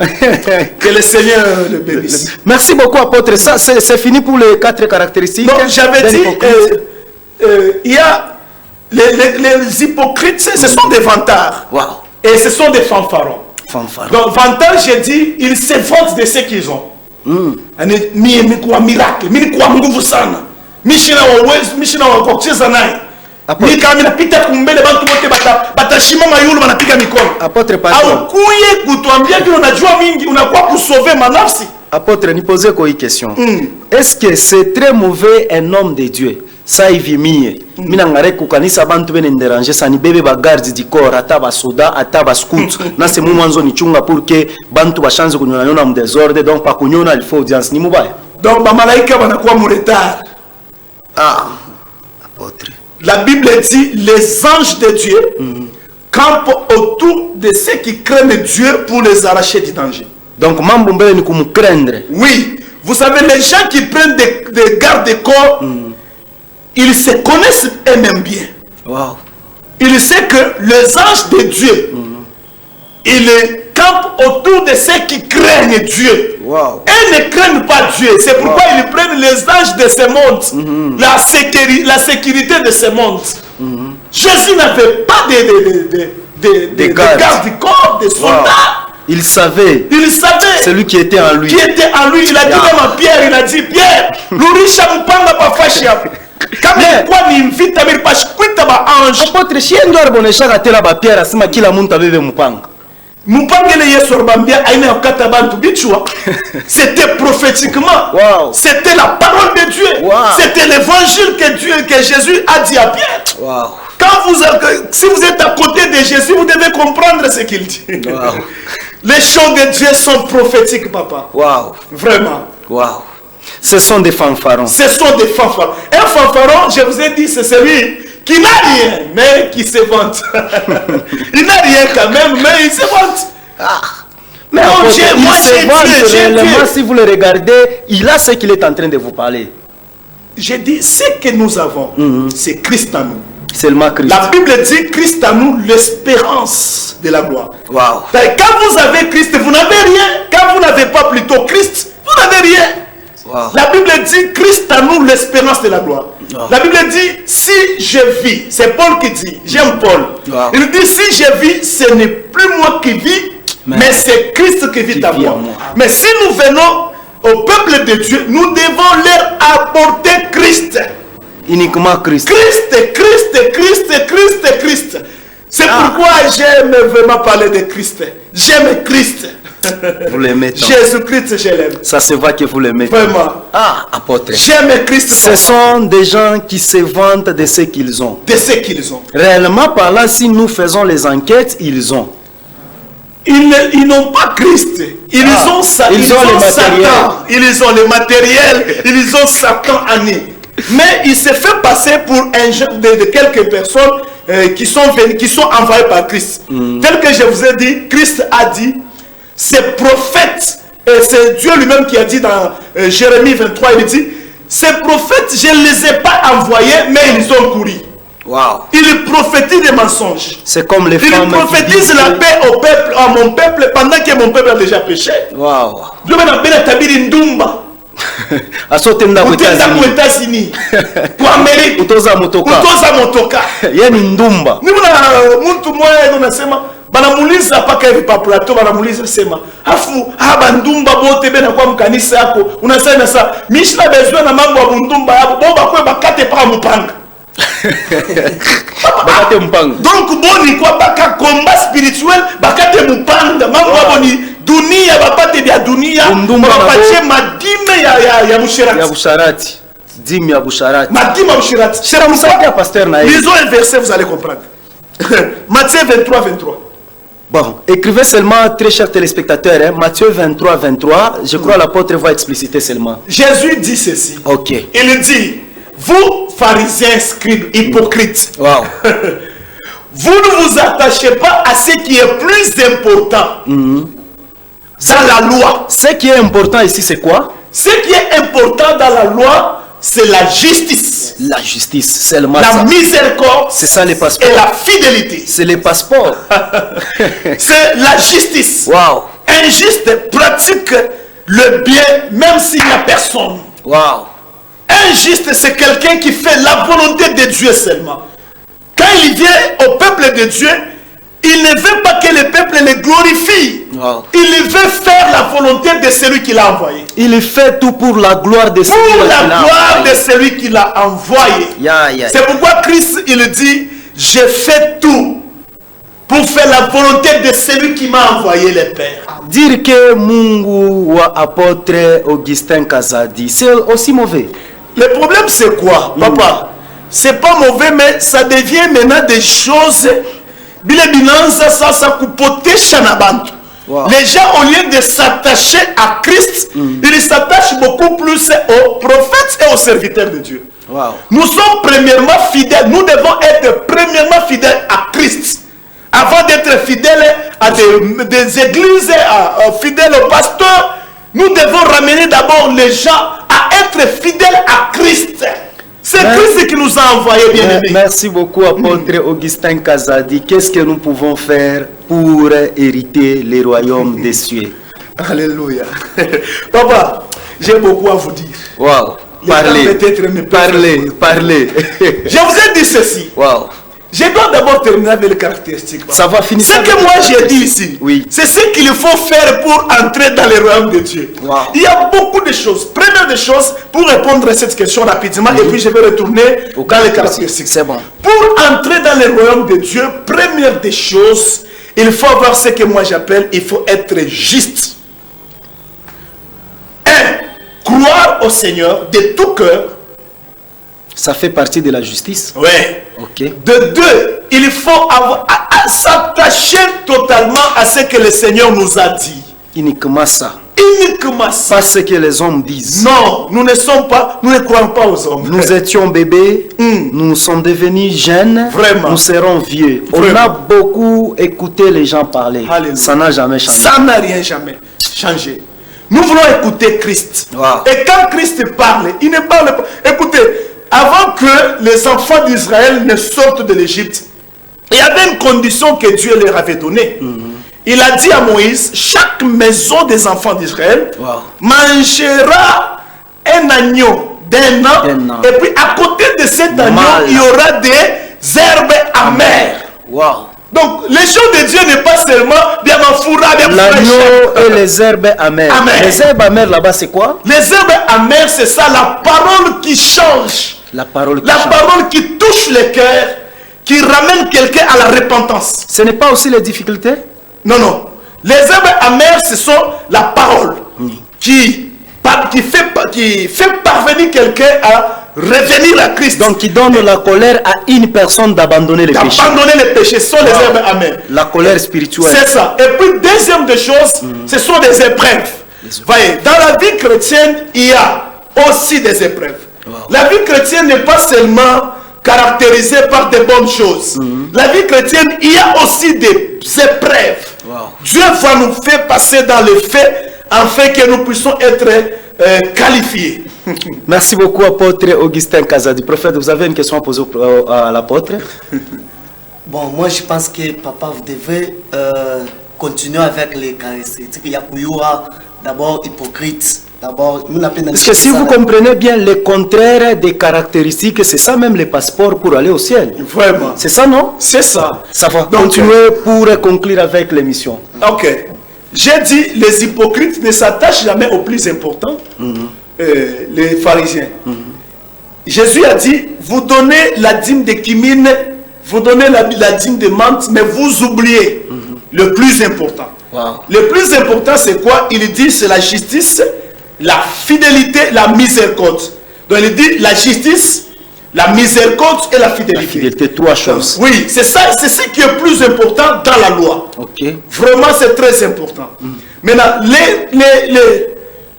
Que le Seigneur le bénisse. Merci beaucoup. Apôtre, ça c'est fini pour les 4 caractéristiques. Donc j'avais dit, il y a les hypocrites, ce sont des vantards. Wow. Et ce sont des fanfarons. Donc vantards, j'ai dit, ils se vantent de ce qu'ils ont. Miracle, Apôtre, ni poser quoi une question. Est-ce que c'est très mauvais un homme de Dieu? Ça y vit mie. Mina ngare kukanisa bantu bene déranger ça ni bébé ba garde du corps ata ba soda ata ba scout. Na c'est mwanzo ni chunga pour que bantu ba change kunyona nyona mu désordre donc pas kunyona il faut audience ni mubaya. Donc ba malaika banakuwa mu retard. Ah, apôtre. La Bible dit les anges de Dieu campent autour de ceux qui craignent Dieu pour les arracher du danger. Donc, mambumbele ni kumcraindre. Oui, vous savez, les gens qui prennent des gardes-corps, ils se connaissent eux-mêmes bien. Wow. Ils savent que les anges de Dieu, ils campent autour de ceux qui craignent Dieu. Wow. Ils ne craignent pas Dieu. C'est pourquoi ils prennent les anges de ce monde, la sécurité de ce monde. Jésus n'avait pas de garde-corps, de soldats. Il savait. Celui qui était en lui. Qui était en lui. Il a dit même à Pierre, il a dit Pierre, l'ourisha mpanga pa fashia. Kama kwa ni mvita miri pashkwita ba ange. Apôtre chiendo arbonesha katela ba Pierre asema kila muntu abebe mpanga. Mpanga le Yesu arbambia aina yakata bantu bichwa. C'était prophétiquement. Wow. C'était la parole de Dieu. Wow. C'était l'évangile que Jésus a dit à Pierre. Wow. Si vous êtes à côté de Jésus, vous devez comprendre ce qu'il dit. Wow. Les choses de Dieu sont prophétiques, papa. Wow. Vraiment. Wow. Ce sont des fanfarons. Ce sont des fanfarons. Un fanfaron, je vous ai dit, c'est celui qui n'a rien, mais qui se vante. Il n'a rien quand même, mais il se vante. Mais non, il se vante réellement, si vous le regardez, il a ce qu'il est en train de vous parler. J'ai dit, ce que nous avons, c'est Christ en nous. Seulement Christ. La Bible dit Christ en nous, l'espérance de la gloire. Wow. Quand vous avez Christ, vous n'avez rien. Quand vous n'avez pas plutôt Christ, vous n'avez rien. Wow. La Bible dit Christ en nous, l'espérance de la gloire. Wow. La Bible dit si je vis, c'est Paul qui dit, j'aime Paul. Wow. Il dit si je vis, ce n'est plus moi qui vis, mais c'est Christ qui vit en moi. Mais si nous venons au peuple de Dieu, nous devons leur apporter Christ. Uniquement Christ. Christ, Christ, Christ, Christ, Christ. C'est pourquoi j'aime vraiment parler de Christ. J'aime Christ. Vous l'aimez tant. Jésus-Christ, je l'aime. Ça se voit que vous l'aimez. Vraiment. Ah, apôtre. J'aime Christ. Ce sont des gens qui se vantent de ce qu'ils ont. De ce qu'ils ont. Réellement par là, si nous faisons les enquêtes, ils ont. Ils n'ont pas Christ. Ils ont Satan. Ils ont le matériel. Ils ont Satan en eux. Mais il se fait passer pour un genre de quelques personnes qui sont envoyées par Christ. Tel que je vous ai dit, Christ a dit, ces prophètes, et c'est Dieu lui-même qui a dit dans Jérémie 23, il dit, ces prophètes, je ne les ai pas envoyés, mais ils ont couru. Wow. Ils prophétisent des mensonges. C'est comme les femmes. Ils prophétisent la paix au peuple, à mon peuple, pendant que mon peuple a déjà péché. Wow. Dieu m'a appelé Tabiri Ndumba. Asotenda ku États-Unis, ku Amerika, utoza motoka. Yani ndumba. Nimuna mtu mmoja unasema banamuuliza paka hivi pa plateau banamuuliza sema afu haba ndumba bote bena kwa mkanisa yako unasema sasa mishla bezwe na mambo ya ndumba yako boba kwa bakate pa mpanga. Bakate mpanga. Donc boni kwa baka combat spirituel bakate mpanga mambo hapo ni dunia bapate bya dunia bapatie madime ya busharati. Ya busharati. Dime ya busharati. Madime ya busharati. Cher Moussa pasteur na. Lisons un verset vous allez comprendre. Matthieu 23 23. Bon, écrivez seulement, très chers téléspectateurs, hein, Matthieu 23 23. Je crois l'apôtre va expliciter seulement. Jésus dit ceci. Ok. Il dit, vous pharisiens, scribes, hypocrites. Wow. Vous ne vous attachez pas à ce qui est plus important dans la loi. Ce qui est important ici, c'est quoi? Ce qui est important dans la loi, c'est la justice. La justice, seulement la ça. Miséricorde. C'est ça les passeports. Et la fidélité. C'est les passeports. C'est la justice. Wow. Un juste pratique le bien même s'il n'y a personne. Wow. Un juste, c'est quelqu'un qui fait la volonté de Dieu seulement. Quand il vient au peuple de Dieu, il ne veut pas que le peuple le glorifie. Wow. Il veut faire la volonté de celui qui l'a envoyé. Il fait tout pour la gloire de celui qui l'a envoyé. Pour la gloire de celui qui l'a envoyé. C'est pourquoi Christ, il dit, je fais tout pour faire la volonté de celui qui m'a envoyé le Père. Dire que Mungu wa apôtre Augustin Kazadi, c'est aussi mauvais. Le problème c'est quoi, papa? C'est pas mauvais, mais ça devient maintenant des choses. Les gens, au lieu de s'attacher à Christ, ils s'attachent beaucoup plus aux prophètes et aux serviteurs de Dieu. Wow. Nous sommes premièrement fidèles. Nous devons être premièrement fidèles à Christ. Avant d'être fidèles à des églises, fidèles aux pasteurs, nous devons ramener d'abord les gens à être fidèles à Christ. C'est Christ qui nous a envoyés, bien-aimés. Merci beaucoup, apôtre Augustin Kazadi. Qu'est-ce que nous pouvons faire pour hériter les royaumes des cieux? Alléluia. Papa, j'ai beaucoup à vous dire. Wow. Parlez. Je vous ai dit ceci. Wow. Je dois d'abord terminer avec les caractéristiques. Ça va finir. Ce que moi j'ai dit ici, oui, c'est ce qu'il faut faire pour entrer dans le royaume de Dieu. Wow. Il y a beaucoup de choses. Première des choses, pour répondre à cette question rapidement, et puis je vais retourner dans les caractéristiques. C'est bon. Pour entrer dans le royaume de Dieu, première des choses, il faut avoir ce que moi j'appelle, il faut être juste. 1. Croire au Seigneur de tout cœur. Ça fait partie de la justice. Oui. Ok. De 2, il faut s'attacher totalement à ce que le Seigneur nous a dit. Uniquement ça. uniquement ça. Pas ce que les hommes disent. Non, nous ne croyons pas aux hommes. Nous étions bébés, nous sommes devenus jeunes, Vraiment. nous serons vieux. Vraiment. On a beaucoup écouté les gens parler. Alléluia. Ça n'a jamais changé. Ça n'a rien jamais changé. Nous voulons écouter Christ. Wow. Et quand Christ parle, il ne parle pas. Écoutez, avant que les enfants d'Israël ne sortent de l'Égypte, il y avait une condition que Dieu leur avait donnée. Il a dit à Moïse, chaque maison des enfants d'Israël mangera un agneau d'un an. Et puis à côté de cet agneau, il y aura des herbes amères. Wow. Donc, les choses de Dieu n'est pas seulement bien mafoura, bien l'agneau et les herbes amères. Amen. Les herbes amères là-bas, c'est quoi? Les herbes amères, c'est ça, la parole qui change. La parole qui La change. parole qui touche le cœur, qui ramène quelqu'un à la repentance. Ce n'est pas aussi les difficultés? Non, non. Les herbes amères, ce sont la parole qui fait parvenir quelqu'un à revenir à Christ. Donc, qui donne la colère à une personne d'abandonner les péchés. D'abandonner les péchés, ce sont les herbes amères. La colère spirituelle. C'est ça. Et puis, deuxième des choses, ce sont des épreuves. Voyez, dans la vie chrétienne, il y a aussi des épreuves. La vie chrétienne n'est pas seulement caractérisée par des bonnes choses. La vie chrétienne, il y a aussi des épreuves. Dieu va nous faire passer dans les faits afin que nous puissions être qualifiés. Merci beaucoup, apôtre Augustin Kazadi. Prophète, vous avez une question à poser à l'apôtre? Bon, moi je pense que papa, vous devez continuer avec les caractéristiques. Il y a d'abord hypocrite. D'abord, parce que si vous comprenez bien le contraire des caractéristiques, c'est ça même le passeport pour aller au ciel. Vraiment. C'est ça, non? C'est ça. Ça va. Donc, continuer pour conclure avec l'émission. Ok. J'ai dit, les hypocrites ne s'attachent jamais au plus important, les pharisiens. Jésus a dit, vous donnez la dîme de kimine, vous donnez la dîme de menthe, mais vous oubliez le plus important. Le plus important, c'est quoi? Il dit, c'est la justice, la fidélité, la miséricorde. Donc il dit, la justice, la miséricorde et la fidélité. La fidélité, trois choses. Oui, c'est ça, c'est ce qui est plus important dans la loi. Ok. Vraiment, c'est très important. Maintenant,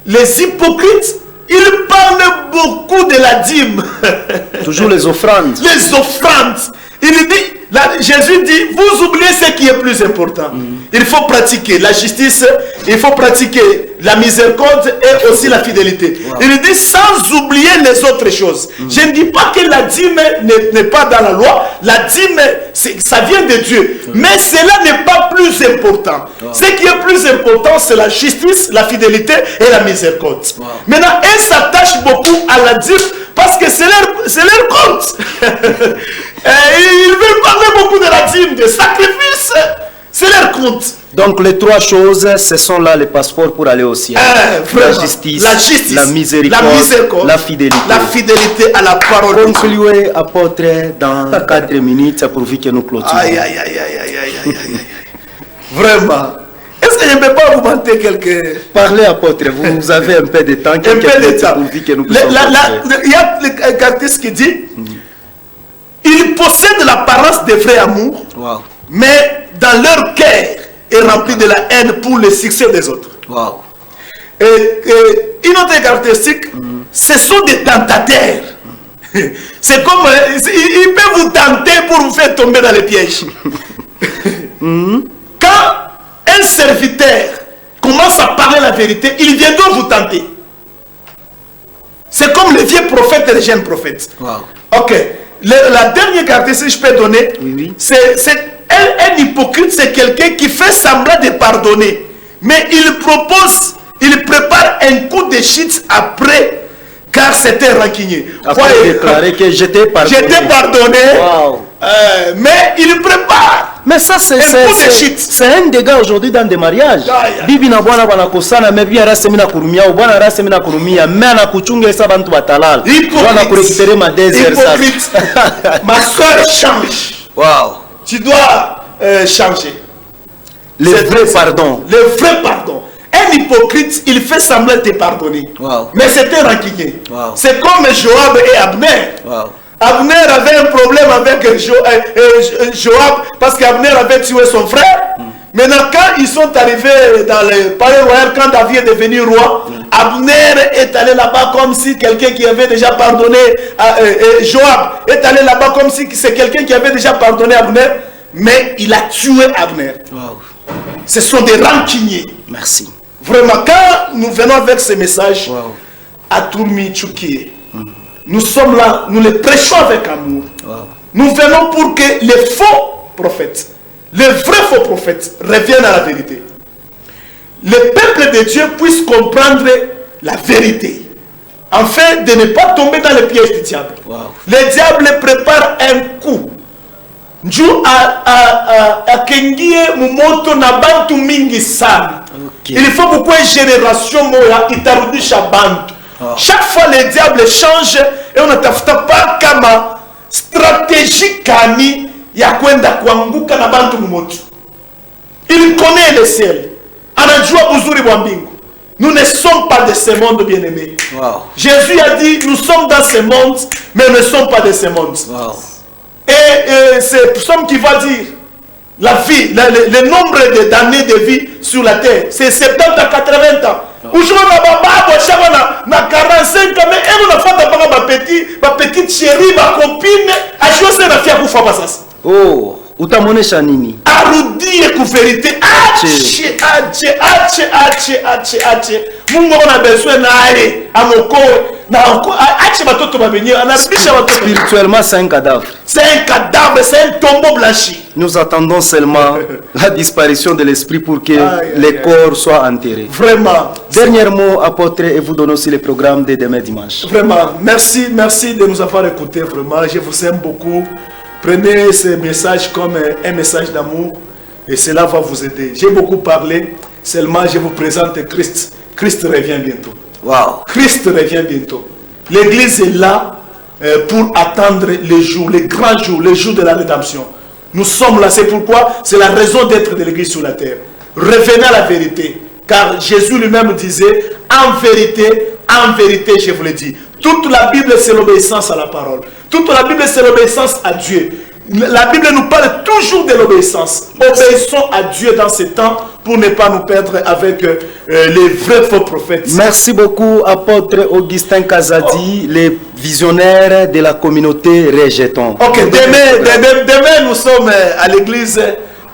les hypocrites, ils parlent beaucoup de la dîme. Toujours les offrandes. Les offrandes. Il dit, Jésus dit, vous oubliez ce qui est plus important. Il faut pratiquer la justice, il faut pratiquer la miséricorde et aussi la fidélité. Il dit, sans oublier les autres choses. Je ne dis pas que la dîme n'est pas dans la loi. La dîme, ça vient de Dieu. Mais cela n'est pas plus important. Ce qui est plus important, c'est la justice, la fidélité et la miséricorde. Maintenant, elles s'attachent beaucoup à la dîme parce que c'est leur compte. Ils veulent parler beaucoup de la dîme, de sacrifice. C'est leur compte. Donc les trois choses, ce sont là les passeports pour aller au ciel. La justice, la miséricorde, la fidélité. La fidélité à la parole. Concluez, apôtre, dans 4 minutes, pourvu que nous clôturons. Aïe, aïe, aïe, aïe, aïe, aïe, aïe, aïe. Vraiment. Est-ce que je ne peux pas vous mentir quelque... Parlez, apôtre, vous avez un peu de temps. Un peu de temps. Pourvu que nous il y a le caractère qui dit, ils possèdent l'apparence de vrai amour, mais dans leur cœur est rempli de la haine pour le succès des autres. Et une autre caractéristique, ce sont des tentateurs. C'est comme, ils peuvent vous tenter pour vous faire tomber dans les pièges. Quand un serviteur commence à parler la vérité, ils viendront vous tenter. C'est comme les vieux prophètes et les jeunes prophètes. Ok. La dernière caractéristique que je peux donner, c'est un hypocrite, c'est quelqu'un qui fait semblant de pardonner. Mais il prépare un coup de chute après, car c'était rancunier. Après déclarer que j'étais pardonné. J'étais pardonné, mais il prépare. Mais ça, c'est un dégât aujourd'hui dans des mariages. Bibi na bwana banakosana, mais bien rasemina kurumia, ou bwana rasemina kurumia, mais na kuchunga sa bantu batalala. Bwana kurekitere ma désert ça. Ma soeur change. Tu dois changer. Le vrai pardon. Le vrai pardon. Un hypocrite, il fait semblant de te pardonner. Mais c'était rancunier. C'est comme Joab et Abner. Abner avait un problème avec Joab parce qu'Abner avait tué son frère. Maintenant, quand ils sont arrivés dans le palais royal, quand David est devenu roi, Abner est allé là-bas comme si quelqu'un qui avait déjà pardonné, Joab est allé là-bas comme si c'est quelqu'un qui avait déjà pardonné Abner, mais il a tué Abner. Wow. Ce sont des rancuniers. Merci. Vraiment, quand nous venons avec ces messages, Wow. à Tourmi Tchoukié, nous sommes là, nous les prêchons avec amour. Wow. Nous venons pour que les faux prophètes, les vrais faux prophètes reviennent à la vérité. Le peuple de Dieu puisse comprendre la vérité, afin de ne pas tomber dans le piège du diable. Wow. Le diable prépare un coup. Nju akengie mumoto na bantu mingi sana. Okay. Il faut beaucoup de génération moya itarudisha bantu. Oh. Chaque fois le diable change et on n'atafuta pas kama stratégie kani ya kwenda kuanguka na bantu mumoto. Il connaît le ciel. Anajua buzuri bwa mbingu. Nous ne sommes pas de ce monde, bien-aimés. Wow. Jésus a dit, nous sommes dans ce monde, mais nous ne sommes pas de ce monde. Wow. Et c'est Psaume qui va dire, la vie, le nombre d'années de vie sur la terre, c'est 70 à 80 ans. Aujourd'hui, on a 45 ans, mais on a fait ma petite chérie, ma copine, à choisir la fille à Koufa Bassas. Oh, utamonesha nini? Arudie ku vérité. Ache. Mungu on a besoin na ale amoko na ache batoto babenye anabisha batoto. Spirituellement, c'est un cadavre. C'est un cadavre, c'est un tombeau blanchi. Nous attendons seulement la disparition de l'esprit pour que les corps soient enterrés. Vraiment. Dernier mot, apôtre, et vous donnez aussi le programme de demain dimanche. Vraiment. Merci de nous avoir écoutés. Vraiment, je vous aime beaucoup. Prenez ce message comme un message d'amour et cela va vous aider. J'ai beaucoup parlé, seulement je vous présente Christ. Christ revient bientôt. Wow. Christ revient bientôt. L'église est là pour attendre les jours, les grands jours, les jours de la rédemption. Nous sommes là, c'est pourquoi, c'est la raison d'être de l'église sur la terre. Revenez à la vérité, car Jésus lui-même disait, en vérité, je vous le dis. Toute la Bible, c'est l'obéissance à la parole. Toute la Bible, c'est l'obéissance à Dieu. La Bible nous parle toujours de l'obéissance. Obéissons à Dieu dans ce temps pour ne pas nous perdre avec les vrais faux prophètes. Merci beaucoup, apôtre Augustin Kazadi, les visionnaires de la communauté Rejetons. Ok, demain nous sommes à l'église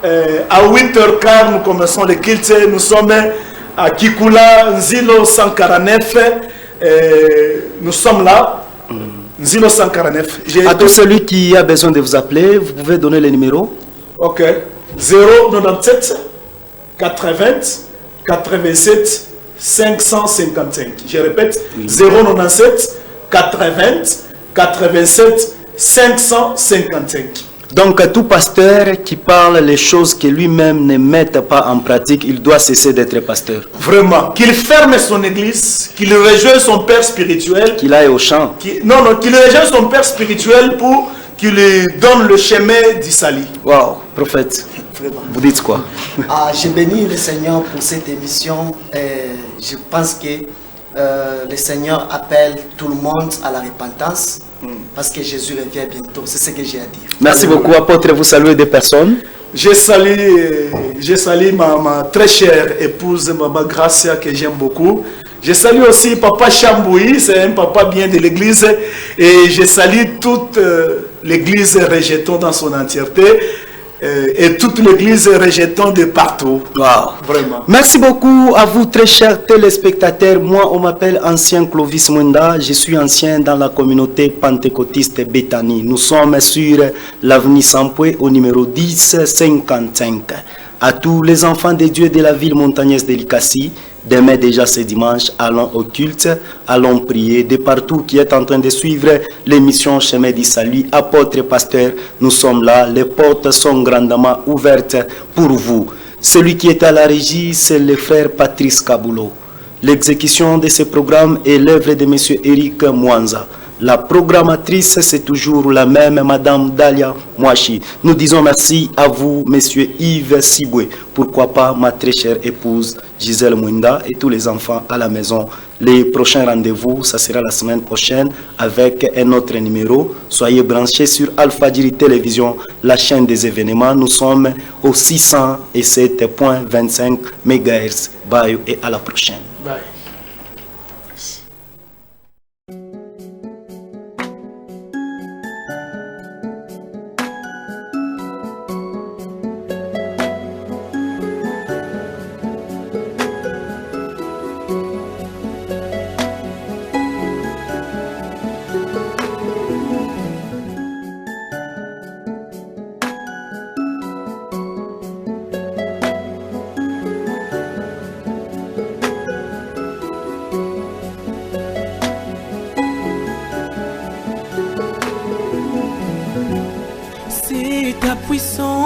à 8h15, nous commençons le culte. Nous sommes à Kikula, Nzilo 149. Nous sommes là. Nzilo 149. À tout celui qui a besoin de vous appeler, vous pouvez donner le numéro. Ok. 097 80 87 555. Je répète, oui. 097 80 87 555. Donc tout pasteur qui parle les choses que lui-même ne met pas en pratique, il doit cesser d'être pasteur. Vraiment. Qu'il ferme son église, qu'il rejoigne son père spirituel. Qu'il aille au champ. Qu'il rejoigne son père spirituel pour qu'il lui donne le chemin du salut. Wow, prophète. Vraiment. Vous dites quoi? Je bénis le Seigneur pour cette émission. Je pense que le Seigneur appelle tout le monde à la repentance. Parce que Jésus revient bientôt, c'est ce que j'ai à dire. Merci beaucoup, apôtre. Vous saluez des personnes. Je salue ma très chère épouse, Maman Gracia, que j'aime beaucoup. Je salue aussi Papa Chamboui, c'est un papa bien de l'église. Et je salue toute l'église Rejetons dans son entièreté. Et toute l'église Rejetons de partout. Wow. Vraiment. Merci beaucoup à vous très chers téléspectateurs. Moi on m'appelle ancien Clovis Mwenda. Je suis ancien dans la communauté pentecôtiste Bethany. Nous sommes sur l'avenue Sampoué au numéro 1055. À tous les enfants de Dieu de la ville montagneuse de Likasi, demain déjà ce dimanche, allons au culte, allons prier. De partout qui est en train de suivre l'émission Chemin du Salut, apôtre, pasteur, nous sommes là. Les portes sont grandement ouvertes pour vous. Celui qui est à la régie, c'est le frère Patrice Kaboulou. L'exécution de ce programme est l'œuvre de M. Eric Mwanza. La programmatrice, c'est toujours la même, Madame Dalia Mouachi. Nous disons merci à vous, Monsieur Yves Siboué. Pourquoi pas ma très chère épouse Gisèle Mwinda et tous les enfants à la maison. Les prochains rendez-vous, ça sera la semaine prochaine avec un autre numéro. Soyez branchés sur Alpha Djiri Télévision, la chaîne des événements. Nous sommes au 607.25 MHz. Bye et à la prochaine. Bye. C'est ta puissance